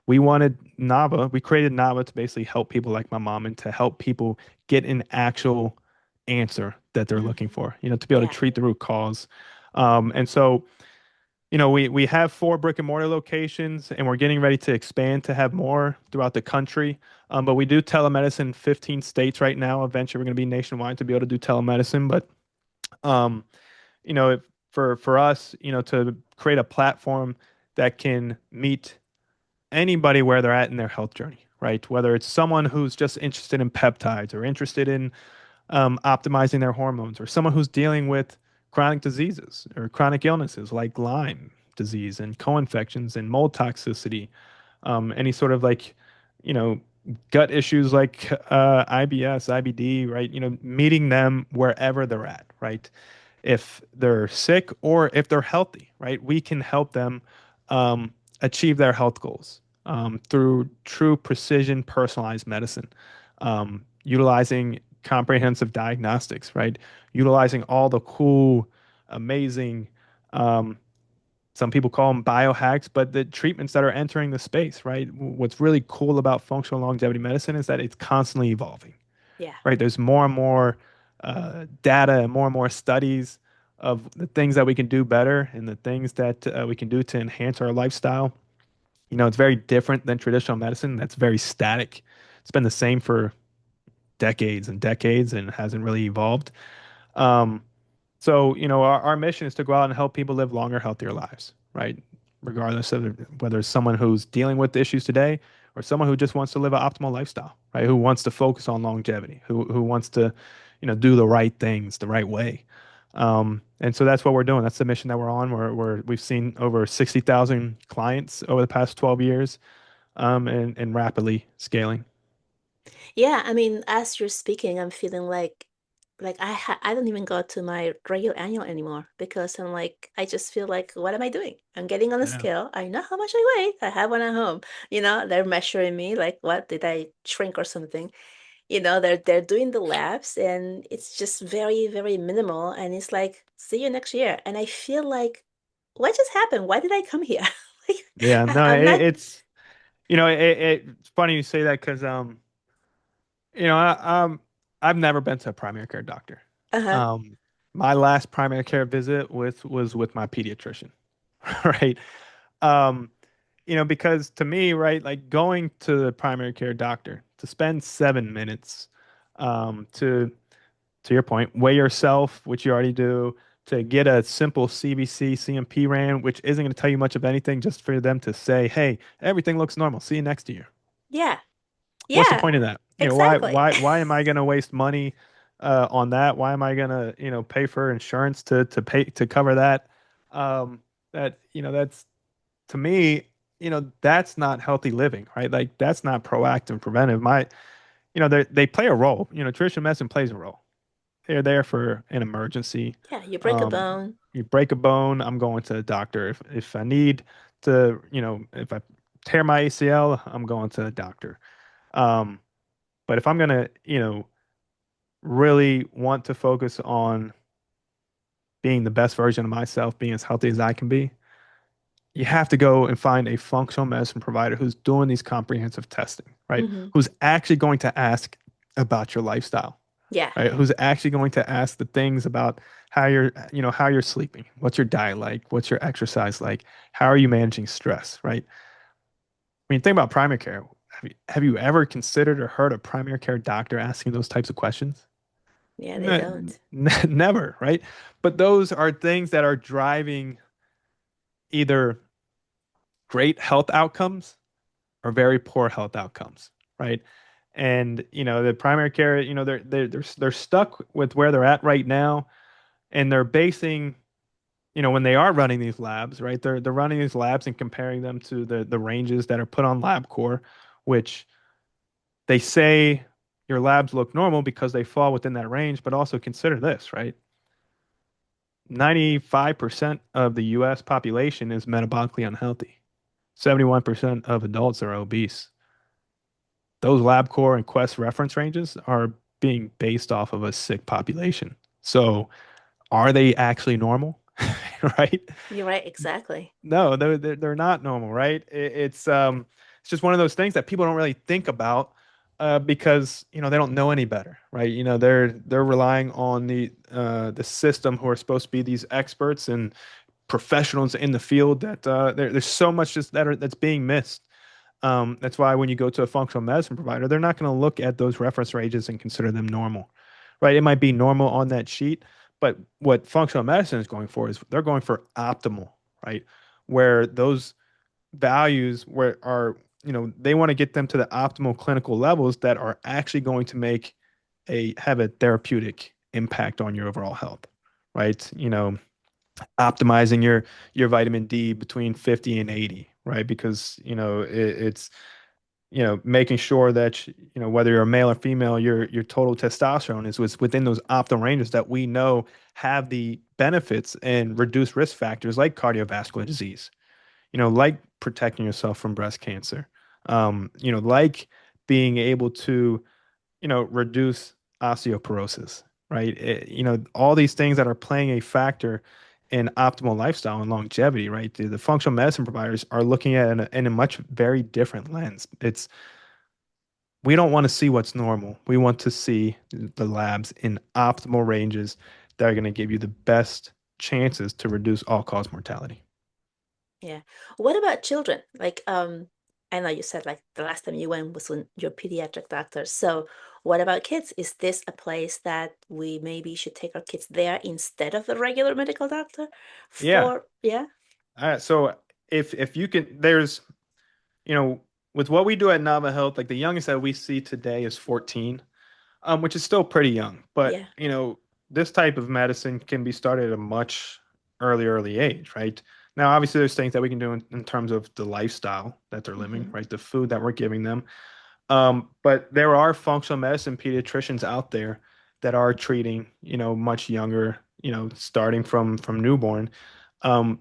Speaker 2: we wanted NAVA, we created NAVA to basically help people like my mom and to help people get an actual answer that they're looking
Speaker 1: Hmm.
Speaker 2: for, to be able to
Speaker 1: Yeah.
Speaker 2: treat the root cause. And so we have four brick and mortar locations, and we're getting ready to expand to have more throughout the country. But we do telemedicine in 15 states right now. Eventually, we're going to be nationwide to be able to do telemedicine. But um, if, for us, to create a platform that can meet anybody where they're at in their health journey, right? Whether it's someone who's just interested in peptides or interested in optimizing their hormones, or someone who's dealing with chronic diseases or chronic illnesses like Lyme disease and co-infections and mold toxicity, any sort of like, you know, gut issues like IBS, IBD, right? Meeting them wherever they're at, right? If they're sick or if they're healthy, right? We can help them achieve their health goals through true precision personalized medicine, utilizing comprehensive diagnostics, right? Utilizing all the cool, amazing, um, some people call them biohacks, but the treatments that are entering the space, right? What's really cool about functional longevity medicine is that it's constantly evolving,
Speaker 1: Yeah.
Speaker 2: right? There's more and more data and more studies of the things that we can do better and the things that we can do to enhance our lifestyle. It's very different than traditional medicine. That's very static. It's been the same for decades and decades and hasn't really evolved. Um, so, our mission is to go out and help people live longer, healthier lives, right? Regardless of whether it's someone who's dealing with issues today or someone who just wants to live an optimal lifestyle, right? Who wants to focus on longevity, who wants to, do the right things the right way. And so that's what we're doing. That's the mission that we're on. We've seen over 60,000 clients over the past 12 years, and rapidly scaling.
Speaker 1: Yeah, I mean, as you're speaking, I'm feeling like I don't even go to my regular annual anymore because I'm like I just feel like what am I doing? I'm getting on a
Speaker 2: I know.
Speaker 1: scale. I know how much I weigh. I have one at home. They're measuring me like what did I shrink or something? They're doing the labs and it's just very, very minimal and it's like see you next year. And I feel like what just happened? Why did I come here? Like
Speaker 2: Yeah, no,
Speaker 1: I'm not
Speaker 2: it's it's funny you say that because you know, I've never been to a primary care doctor.
Speaker 1: uh-huh.
Speaker 2: Um, my last primary care visit was with my pediatrician, right? Um, because to me, right, like going to the primary care doctor to spend 7 minutes, to your point, weigh yourself, which you already do, to get a simple CBC, CMP ran, which isn't going to tell you much of anything, just for them to say, hey, everything looks normal. See you next year.
Speaker 1: Yeah.
Speaker 2: What's the
Speaker 1: Yeah,
Speaker 2: point of that? Why
Speaker 1: exactly.
Speaker 2: why am I going to waste money on that? Why am I going to, pay for insurance to cover that? Um, that's to me, that's not healthy living, right? Like that's not proactive, preventive. They play a role. Traditional medicine plays a role. They're there for an emergency.
Speaker 1: Yeah, you break a
Speaker 2: Um,
Speaker 1: bone.
Speaker 2: you break a bone, I'm going to the doctor. If I need to, if I tear my ACL, I'm going to the doctor. Um, but if I'm gonna, really want to focus on being the best version of myself, being as healthy as I can be, you have to go and find a functional medicine provider who's doing these comprehensive testing, right?
Speaker 1: Hmm.
Speaker 2: Who's actually going to ask about your lifestyle,
Speaker 1: Yeah.
Speaker 2: right? Who's actually going to ask the things about how you're sleeping, what's your diet like, what's your exercise like, how are you managing stress, right? When you think about primary care, have you ever considered or heard a primary care doctor asking those types of questions?
Speaker 1: Yeah, they
Speaker 2: Ne-
Speaker 1: don't.
Speaker 2: Never, right? But those are things that are driving either great health outcomes or very poor health outcomes, right? And the primary care, they're stuck with where they're at right now, and they're basing, when they are running these labs, right? They're running these labs and comparing them to the ranges that are put on LabCorp, which they say your labs look normal because they fall within that range, but also consider this, right? 95% of the US population is metabolically unhealthy. 71% of adults are obese. Those LabCorp and Quest reference ranges are being based off of a sick population. So, are they actually normal? Right?
Speaker 1: You're right, exactly.
Speaker 2: No, they're not normal, right? It's just one of those things that people don't really think about because they don't know any better, right? They're relying on the system who are supposed to be these experts and professionals in the field that there's so much just that's being missed. That's why when you go to a functional medicine provider, they're not going to look at those reference ranges and consider them normal, right? It might be normal on that sheet, but what functional medicine is going for is they're going for optimal, right? Where those values where are, they want to get them to the optimal clinical levels that are actually going to have a therapeutic impact on your overall health, right? Optimizing your vitamin D between 50 and 80, right? Because, it's making sure that whether you're a male or female, your total testosterone is within those optimal ranges that we know have the benefits and reduce risk factors like cardiovascular disease, like protecting yourself from breast cancer, like being able to, reduce osteoporosis, right? All these things that are playing a factor in optimal lifestyle and longevity, right? The functional medicine providers are looking at it in a much very different lens. We don't want to see what's normal. We want to see the labs in optimal ranges that are going to give you the best chances to reduce all-cause mortality.
Speaker 1: Yeah. What about children? Like, I know you said like the last time you went was with your pediatric doctor. So what about kids? Is this a place that we maybe should take our kids there instead of the regular medical doctor
Speaker 2: Yeah.
Speaker 1: for, yeah?
Speaker 2: So if you can, you know, with what we do at Nava Health, like the youngest that we see today is 14, which is still pretty young. But,
Speaker 1: Yeah.
Speaker 2: this type of medicine can be started at a much early age, right? Now, obviously, there's things that we can do in terms of the lifestyle that they're living,
Speaker 1: Hmm.
Speaker 2: right? The food that we're giving them. But there are functional medicine pediatricians out there that are treating, much younger, starting from newborn, um,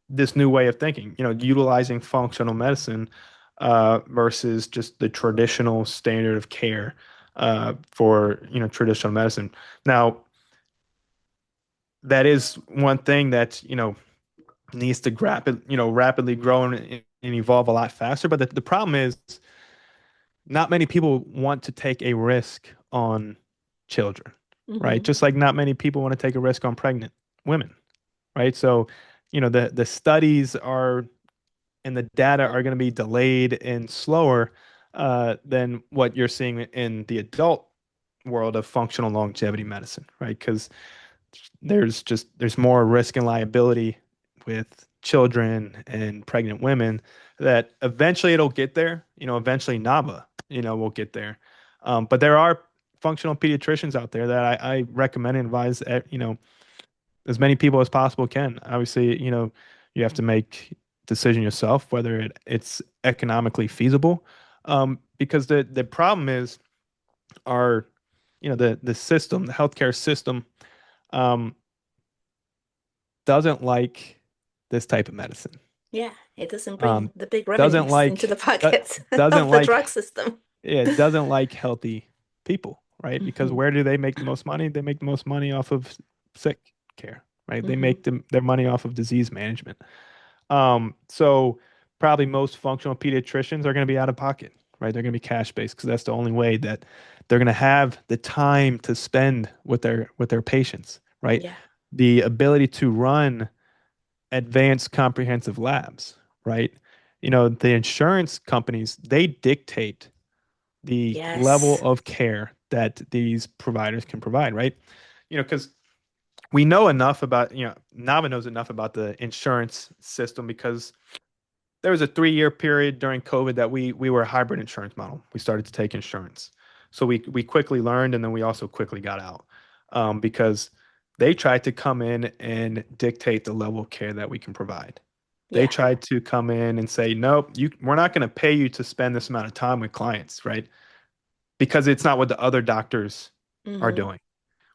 Speaker 2: this new way of thinking, utilizing functional medicine versus just the traditional standard of care for, traditional medicine. Now, that is one thing that, needs to rapidly grow and evolve a lot faster. But the problem is not many people want to take a risk on children, right?
Speaker 1: Hmm.
Speaker 2: Just like not many people want to take a risk on pregnant women, right? So, the studies are and the data are going to be delayed and slower than what you're seeing in the adult world of functional longevity medicine, right? Because there's more risk and liability with children and pregnant women that eventually it'll get there. Eventually NAVA, will get there. But there are functional pediatricians out there that I recommend and advise, as many people as possible can. Obviously, you have to make decision yourself whether it's economically feasible. Because the problem is our, the system, the healthcare system, um, doesn't like this type of medicine.
Speaker 1: Yeah. It doesn't bring
Speaker 2: Um,
Speaker 1: the big
Speaker 2: doesn't
Speaker 1: revenues into the
Speaker 2: like do-
Speaker 1: pockets
Speaker 2: doesn't
Speaker 1: of the
Speaker 2: like
Speaker 1: drug system.
Speaker 2: yeah, doesn't like healthy people, right? Because
Speaker 1: Hmm.
Speaker 2: where do they make the most money? They make the most money off of sick care, right? They
Speaker 1: Hmm.
Speaker 2: make their money off of disease management. So probably most functional pediatricians are going to be out of pocket, right? They're going to be cash based because that's the only way that they're going to have the time to spend with their patients, right?
Speaker 1: Yeah.
Speaker 2: The ability to run advanced comprehensive labs, right? The insurance companies, they dictate the level
Speaker 1: Yes.
Speaker 2: of care that these providers can provide, right? Because we know enough about, Nava knows enough about the insurance system because there was a 3-year period during COVID that we were a hybrid insurance model. We started to take insurance. So we quickly learned and then we also quickly got out because they tried to come in and dictate the level of care that we can provide. They
Speaker 1: Yeah.
Speaker 2: tried to come in and say, nope, we're not going to pay you to spend this amount of time with clients, right? Because it's not what the other doctors are
Speaker 1: Hmm.
Speaker 2: doing.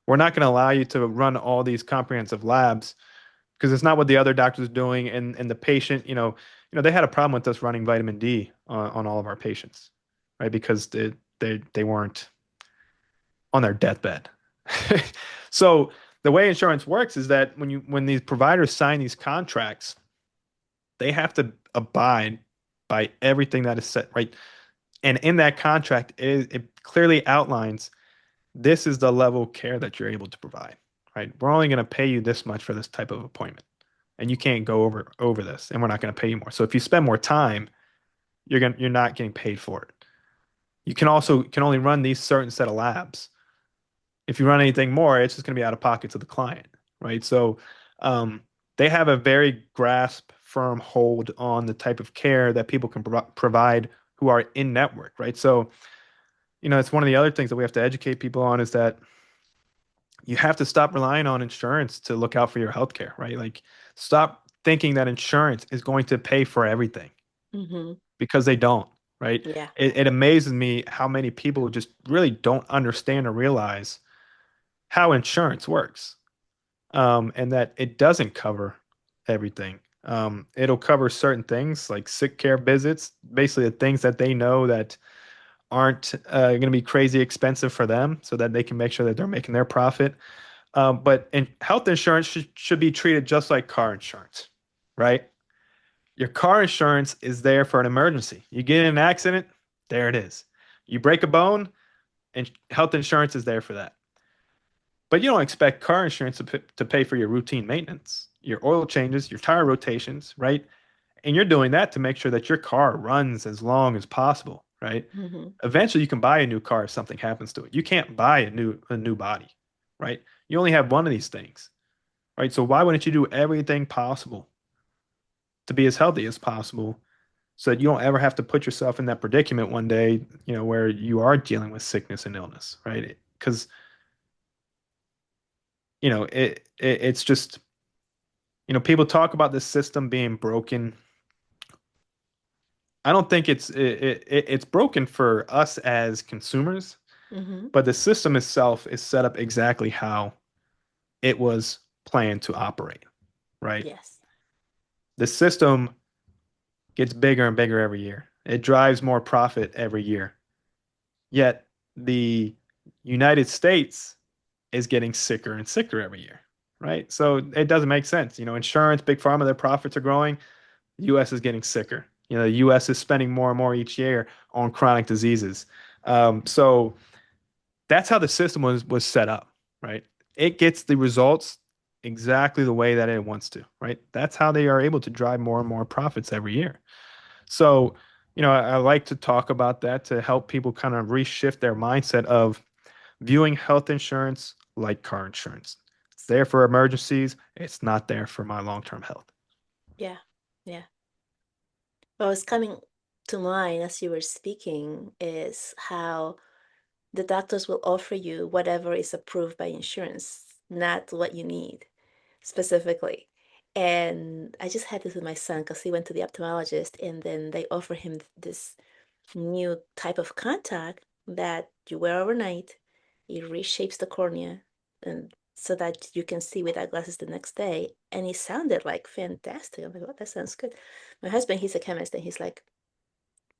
Speaker 2: We're not going to allow you to run all these comprehensive labs because it's not what the other doctors are doing. And the patient, they had a problem with us running vitamin D on all of our patients, right? Because they weren't on their deathbed. So the way insurance works is that when these providers sign these contracts, they have to abide by everything that is set, right? And in that contract, it clearly outlines this is the level of care that you're able to provide, right? We're only going to pay you this much for this type of appointment. and you can't go over this, and we're not going to pay you more. So if you spend more time, you're not getting paid for it. You can only run these certain set of labs. If you run anything more, it's just going to be out of pocket to the client, right? So um, they have a very firm hold on the type of care that people can provide who are in network, right? So it's one of the other things that we have to educate people on is that you have to stop relying on insurance to look out for your healthcare, right? Like, stop thinking that insurance is going to pay for everything
Speaker 1: Mm-hmm.
Speaker 2: because they don't, right?
Speaker 1: Yeah.
Speaker 2: It amazes me how many people just really don't understand or realize how insurance works, and that it doesn't cover everything. It'll cover certain things like sick care visits, basically the things that they know that aren't going to be crazy expensive for them so that they can make sure that they're making their profit. Health insurance should be treated just like car insurance, right? Your car insurance is there for an emergency. You get in an accident, there it is. You break a bone, and health insurance is there for that. But you don't expect car insurance to pay for your routine maintenance, your oil changes, your tire rotations, right? And you're doing that to make sure that your car runs as long as possible, right?
Speaker 1: Mm-hmm.
Speaker 2: Eventually, you can buy a new car if something happens to it. You can't buy a new body, right? You only have one of these things, right? So why wouldn't you do everything possible to be as healthy as possible so that you don't ever have to put yourself in that predicament one day, where you are dealing with sickness and illness, right? Because it's just, people talk about this system being broken. I don't think it's broken for us as consumers,
Speaker 1: Mm-hmm.
Speaker 2: but the system itself is set up exactly how it was planned to operate, right?
Speaker 1: Yes.
Speaker 2: The system gets bigger and bigger every year. It drives more profit every year. Yet the United States is getting sicker and sicker every year, right? So it doesn't make sense. Insurance, big pharma, their profits are growing. The U.S. is getting sicker. The U.S. is spending more and more each year on chronic diseases. So that's how the system was set up, right? It gets the results exactly the way that it wants to, right? That's how they are able to drive more and more profits every year. So, I like to talk about that to help people kind of reshift their mindset of viewing health insurance like car insurance. It's there for emergencies. It's not there for my long-term health.
Speaker 1: Yeah. Yeah. What was coming to mind as you were speaking is how the doctors will offer you whatever is approved by insurance, not what you need specifically. And I just had this with my son because he went to the ophthalmologist and then they offer him this new type of contact that you wear overnight. It reshapes the cornea and so that you can see without glasses the next day. And it sounded like fantastic. I'm like, oh, that sounds good. My husband, he's a chemist, and he's like,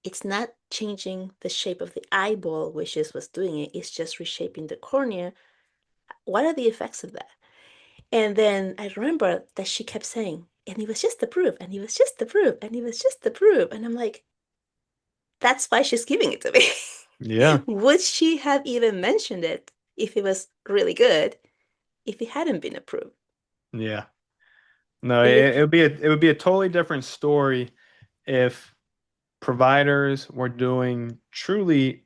Speaker 1: it's not changing the shape of the eyeball, which is what's doing it. It's just reshaping the cornea. What are the effects of that? And then I remember that she kept saying, and it was just the proof, and it was just the proof, and it was just the proof. And I'm like, that's why she's giving it to me.
Speaker 2: Yeah,
Speaker 1: Would she have even mentioned it if it was really good, if it hadn't been approved?
Speaker 2: yeah. No,
Speaker 1: Do you
Speaker 2: it would be a totally different story if providers were doing truly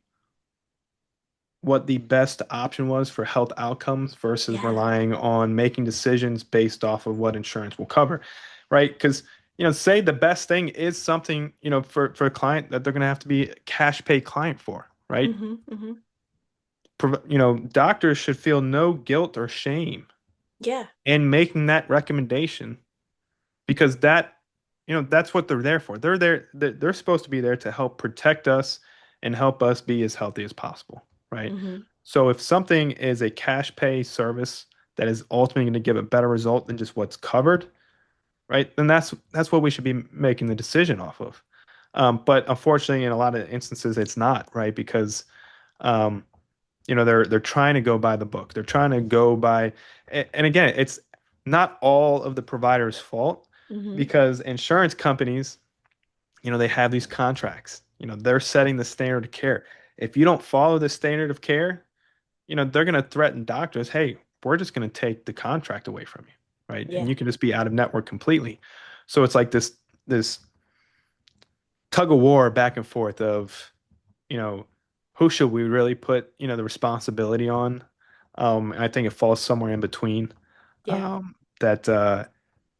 Speaker 2: what the best option was for health outcomes versus
Speaker 1: Yeah.
Speaker 2: relying on making decisions based off of what insurance will cover, right? Because say the best thing is something for a client that they're going to have to be a cash pay client for, right?
Speaker 1: Mm-hmm. Mm-hmm.
Speaker 2: Doctors should feel no guilt or shame
Speaker 1: Yeah.
Speaker 2: in making that recommendation because that's what they're there for. They're supposed to be there to help protect us and help us be as healthy as possible, right?
Speaker 1: Mm-hmm.
Speaker 2: So if something is a cash pay service that is ultimately going to give a better result than just what's covered, right? Then that's what we should be making the decision off of. But unfortunately, in a lot of instances, it's not, right? Because um, they're trying to go by the book. They're trying to go by, and again, it's not all of the provider's fault
Speaker 1: Mm-hmm.
Speaker 2: because insurance companies, they have these contracts. They're setting the standard of care. If you don't follow the standard of care, they're going to threaten doctors, hey, we're just going to take the contract away from you. right? And
Speaker 1: Yeah.
Speaker 2: you can just be out of network completely. So it's like this tug of war back and forth of, you know, who should we really put, the responsibility on? And I think it falls somewhere in between.
Speaker 1: Yeah.
Speaker 2: That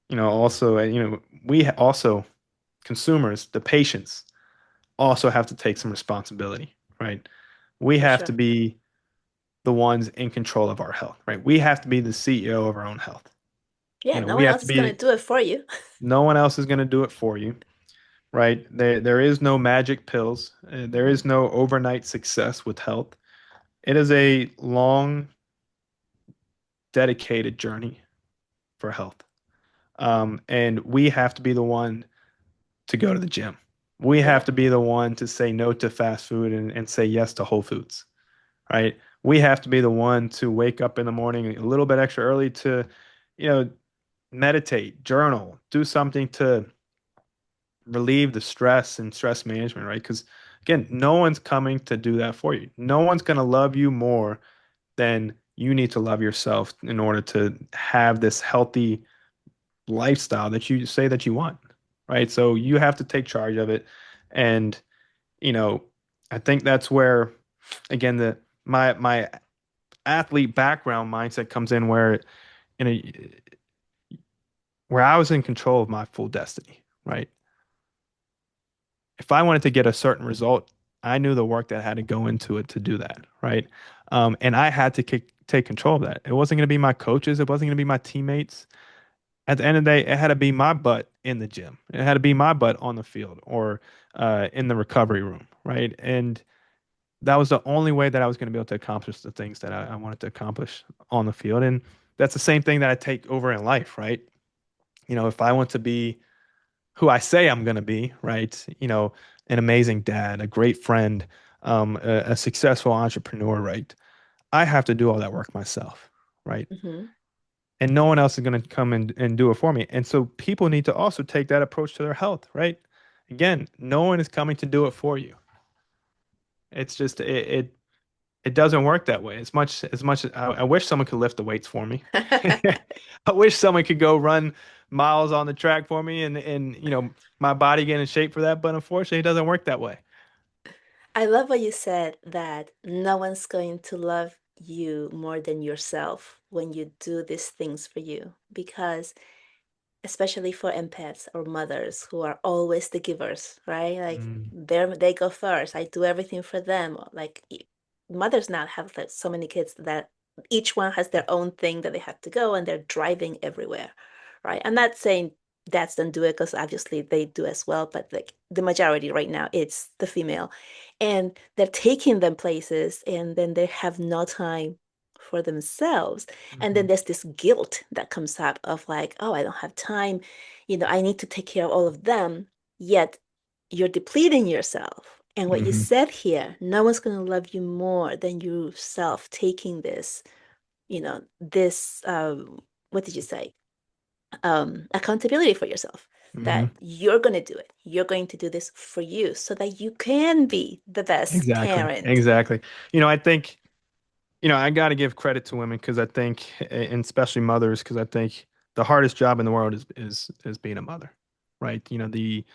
Speaker 2: also, also consumers, the patients, also have to take some responsibility, right? We
Speaker 1: For
Speaker 2: have to
Speaker 1: sure.
Speaker 2: be the ones in control of our health, right? We have to be the CEO of our own health.
Speaker 1: Yeah, no
Speaker 2: We
Speaker 1: one
Speaker 2: have
Speaker 1: else
Speaker 2: to
Speaker 1: is gonna
Speaker 2: be,
Speaker 1: do it for you.
Speaker 2: no one else is going to do it for you, right? There is no magic pills. There
Speaker 1: Hmm.
Speaker 2: is no overnight success with health. It is a long, dedicated journey for health. And we have to be the one to go to the gym. We have
Speaker 1: Yeah.
Speaker 2: to be the one to say no to fast food and say yes to whole foods, right? We have to be the one to wake up in the morning a little bit extra early to, you know, meditate, journal, do something to relieve the stress and stress management, right? Because again, no one's coming to do that for you. No one's going to love you more than you need to love yourself in order to have this healthy lifestyle that you say that you want, right? So you have to take charge of it. And, you know, I think that's where, again, my athlete background mindset comes in in a, where I was in control of my full destiny, right? If I wanted to get a certain result, I knew the work that had to go into it to do that, right? And I had to take control of that. It wasn't going to be my coaches. It wasn't going to be my teammates. At the end of the day, it had to be my butt in the gym. It had to be my butt on the field or in the recovery room, right? And that was the only way that I was going to be able to accomplish the things that I wanted to accomplish on the field. And that's the same thing that I take over in life, right? If I want to be who I say I'm going to be, right? An amazing dad, a great friend, a successful entrepreneur, right? I have to do all that work myself, right?
Speaker 1: Hmm.
Speaker 2: And no one else is going to come and do it for me. And so people need to also take that approach to their health, right? Again, no one is coming to do it for you. It's just it doesn't work that way. As much as I wish someone could lift the weights for me. I wish someone could go run miles on the track for me and my body get in shape for that, but unfortunately it doesn't work that way.
Speaker 1: I love what you said that no one's going to love you more than yourself when you do these things for you. Because especially for empaths or mothers who are always the givers, right? Like
Speaker 2: Mm,
Speaker 1: they go first. I do everything for them. Like mothers now have like so many kids that each one has their own thing that they have to go and they're driving everywhere, right? I'm not saying dads don't do it because obviously they do as well, but like the majority right now, it's the female. And they're taking them places and then they have no time for themselves. And then
Speaker 2: mhm,
Speaker 1: there's this guilt that comes up of like, oh, I don't have time. I need to take care of all of them. Yet you're depleting yourself. And what you
Speaker 2: mhm,
Speaker 1: said here, no one's going to love you more than yourself taking this, what did you say? Accountability for yourself
Speaker 2: mhm.
Speaker 1: that you're going to do it. You're going to do this for you so that you can be the best
Speaker 2: Exactly.
Speaker 1: parent.
Speaker 2: Exactly. I think, I got to give credit to women because I think, and especially mothers, because I think the hardest job in the world is being a mother, right? The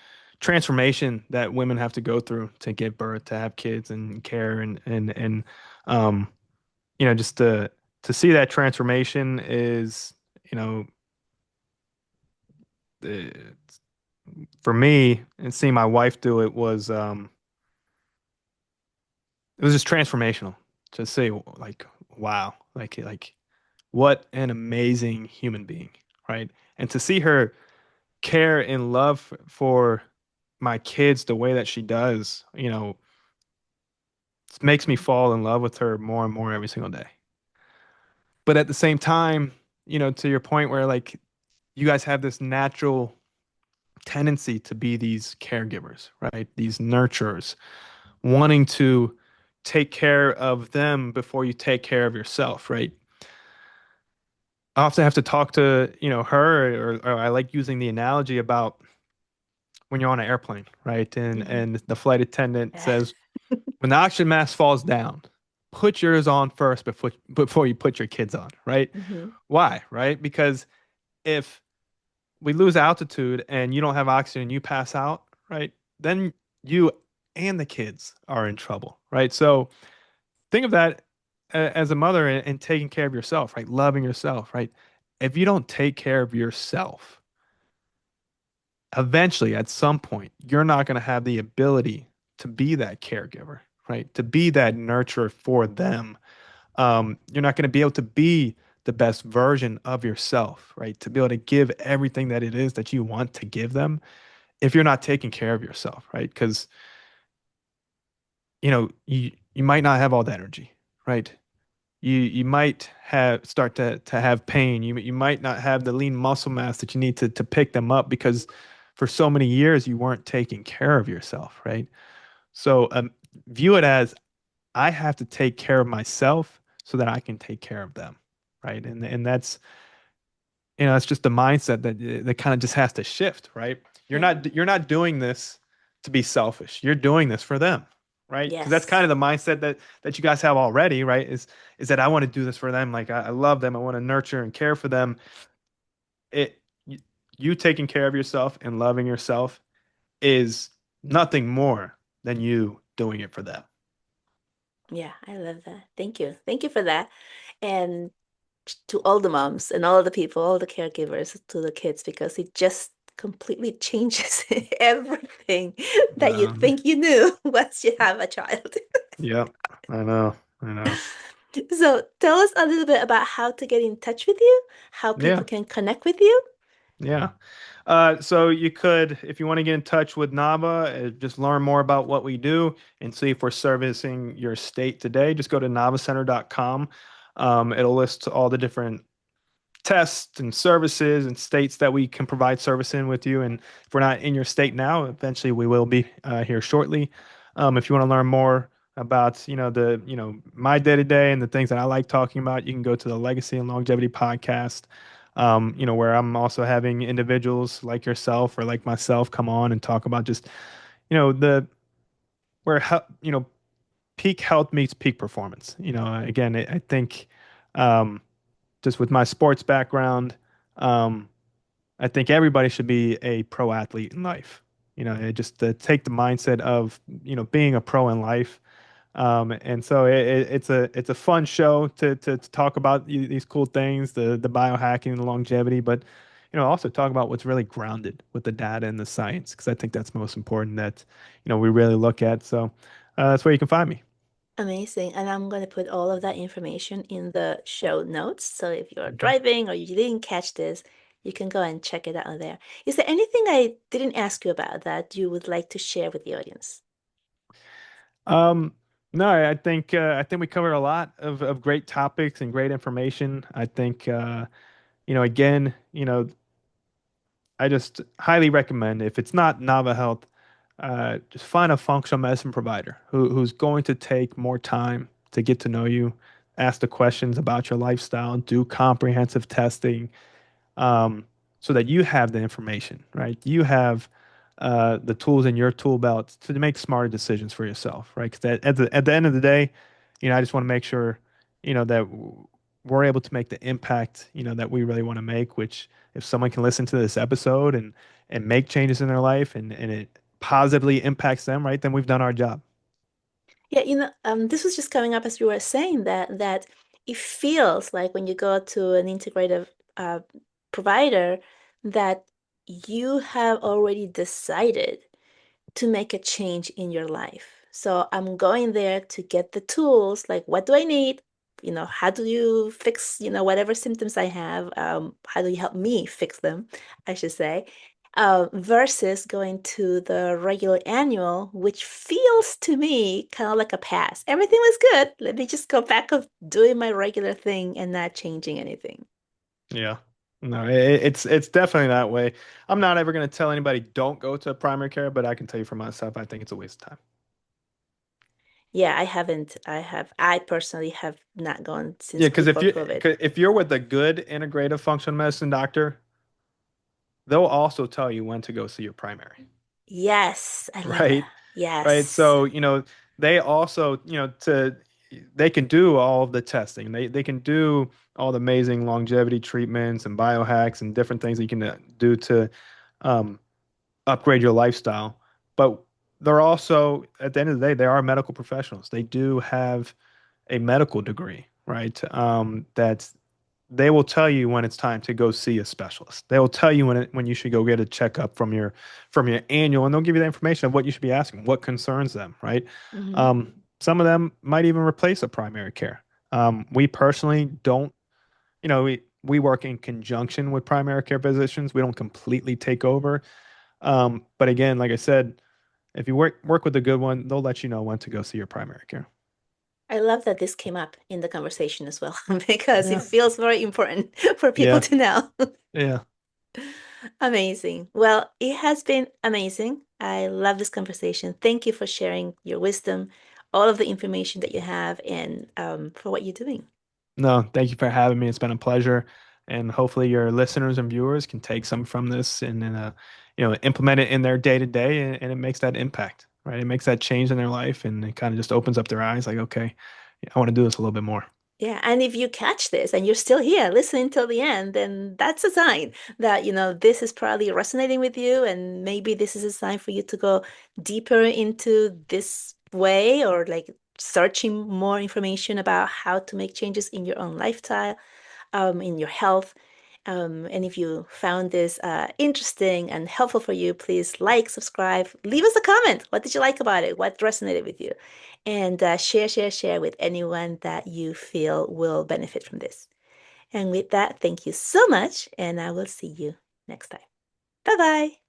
Speaker 2: transformation that women have to go through to give birth, to have kids and care and um, just to see that transformation is, you know, uh, for me and seeing my wife do it was just transformational to say like, wow, like what an amazing human being, right? And to see her care and love for my kids the way that she does, it makes me fall in love with her more and more every single day. But at the same time, to your point where like you guys have this natural tendency to be these caregivers, right? These nurturers, wanting to take care of them before you take care of yourself, right? I often have to talk to, her, or I like using the analogy about when you're on an airplane, right? And
Speaker 1: Hmm.
Speaker 2: and the flight attendant
Speaker 1: Yeah.
Speaker 2: says, when the oxygen mask falls down, put yours on first before you put your kids on, right?
Speaker 1: Hmm.
Speaker 2: Why? Right? Because if we lose altitude and you don't have oxygen, you pass out, right? Then you and the kids are in trouble, right? So think of that as a mother and taking care of yourself, right? Loving yourself, right? If you don't take care of yourself, eventually at some point, you're not going to have the ability to be that caregiver, right? To be that nurturer for them. You're not going to be able to be the best version of yourself, right? To be able to give everything that it is that you want to give them if you're not taking care of yourself, right? Because you might not have all the energy, right? You might have start to have pain. You might not have the lean muscle mass that you need to pick them up because for so many years you weren't taking care of yourself, right? So view it as I have to take care of myself so that I can take care of them, right? And that's it's just the mindset that kind of just has to shift, right?
Speaker 1: Yeah.
Speaker 2: You're not doing this to be selfish. You're doing this for them, right? Because that's kind
Speaker 1: Yes.
Speaker 2: of the mindset that you guys have already, right? Is that I want to do this for them. Like I love them. I want to nurture and care for them. It you, you taking care of yourself and loving yourself is nothing more than you doing it for them.
Speaker 1: Yeah, I love that. Thank you. Thank you for that. And to all the moms and all the people, all the caregivers to the kids, because it just completely changes everything that you
Speaker 2: Um,
Speaker 1: think you knew once you have a child.
Speaker 2: yeah, I know. I know.
Speaker 1: So tell us a little bit about how to get in touch with you, how
Speaker 2: Yeah.
Speaker 1: people can connect with you.
Speaker 2: Yeah. So you could, if you want to get in touch with NAVA, just learn more about what we do and see if we're servicing your state today, just go to navacenter.com. It'll list all the different tests and services and states that we can provide service in with you. And if we're not in your state now, eventually we will be here shortly. If you want to learn more about, my day to day and the things that I like talking about, you can go to the Legacy and Longevity podcast. Where I'm also having individuals like yourself or like myself come on and talk about just, the where peak health meets peak performance. Again, I think um, just with my sports background, um, I think everybody should be a pro athlete in life. Just to take the mindset of being a pro in life. And so it's a fun show to talk about these cool things, the biohacking, the longevity, but also talk about what's really grounded with the data and the science, because I think that's most important that we really look at. So that's where you can find me.
Speaker 1: Amazing. And I'm going to put all of that information in the show notes. So if you're
Speaker 2: Okay.
Speaker 1: driving or you didn't catch this, you can go and check it out there. Is there anything I didn't ask you about that you would like to share with the audience?
Speaker 2: Um, no, I think we covered a lot of great topics and great information. I think again, I just highly recommend if it's not Nava Health, just find a functional medicine provider who's going to take more time to get to know you, ask the questions about your lifestyle, do comprehensive testing, um, so that you have the information, right? You have the tools in your tool belt to make smarter decisions for yourself, right? Because at the end of the day, I just want to make sure, that we're able to make the impact, that we really want to make. Which, if someone can listen to this episode and make changes in their life and it positively impacts them, right? Then we've done our job.
Speaker 1: Yeah, this was just coming up as you were saying that it feels like when you go to an integrative uh, provider that you have already decided to make a change in your life. So I'm going there to get the tools, like what do I need? How do you fix, whatever symptoms I have? How do you help me fix them, I should say, versus going to the regular annual, which feels to me kind of like a pass. Everything was good. Let me just go back of doing my regular thing and not changing anything.
Speaker 2: Yeah. No, it's definitely that way. I'm not ever going to tell anybody don't go to primary care, but I can tell you for myself, I think it's a waste of time.
Speaker 1: Yeah, I haven't. I personally have not gone
Speaker 2: Yeah,
Speaker 1: since
Speaker 2: because
Speaker 1: before COVID.
Speaker 2: if you're with a good integrative functional medicine doctor, they'll also tell you when to go see your primary,
Speaker 1: Yes, I love
Speaker 2: right?
Speaker 1: that.
Speaker 2: Right.
Speaker 1: Yes.
Speaker 2: So, they also, to they can do all of the testing. They can do all the amazing longevity treatments and biohacks and different things that you can do to um, upgrade your lifestyle. But they're also, at the end of the day, they are medical professionals. They do have a medical degree, right? That they will tell you when it's time to go see a specialist. They will tell you when you should go get a checkup from your annual, and they'll give you the information of what you should be asking, what concerns them, right?
Speaker 1: Hmm.
Speaker 2: Some of them might even replace a primary care. We personally don't, we work in conjunction with primary care physicians. We don't completely take over. But again, like I said, if you work with a good one, they'll let you know when to go see your primary care.
Speaker 1: I love that this came up in the conversation as well because it
Speaker 2: Yeah.
Speaker 1: feels very important for people
Speaker 2: Yeah.
Speaker 1: to know.
Speaker 2: Yeah.
Speaker 1: Amazing. Well, it has been amazing. I love this conversation. Thank you for sharing your wisdom, all of the information that you have, and for what you're doing.
Speaker 2: No, thank you for having me. It's been a pleasure. And hopefully your listeners and viewers can take some from this and then implement it in their day to day and it makes that impact, right? It makes that change in their life and it kind of just opens up their eyes like, okay, I want to do this a little bit more.
Speaker 1: Yeah, and if you catch this and you're still here listening till the end, then that's a sign that, this is probably resonating with you, and maybe this is a sign for you to go deeper into this way or like searching more information about how to make changes in your own lifestyle, in your health. And if you found this interesting and helpful for you, please like, subscribe, leave us a comment. What did you like about it? What resonated with you? And share with anyone that you feel will benefit from this. And with that, thank you so much, and I will see you next time. Bye bye.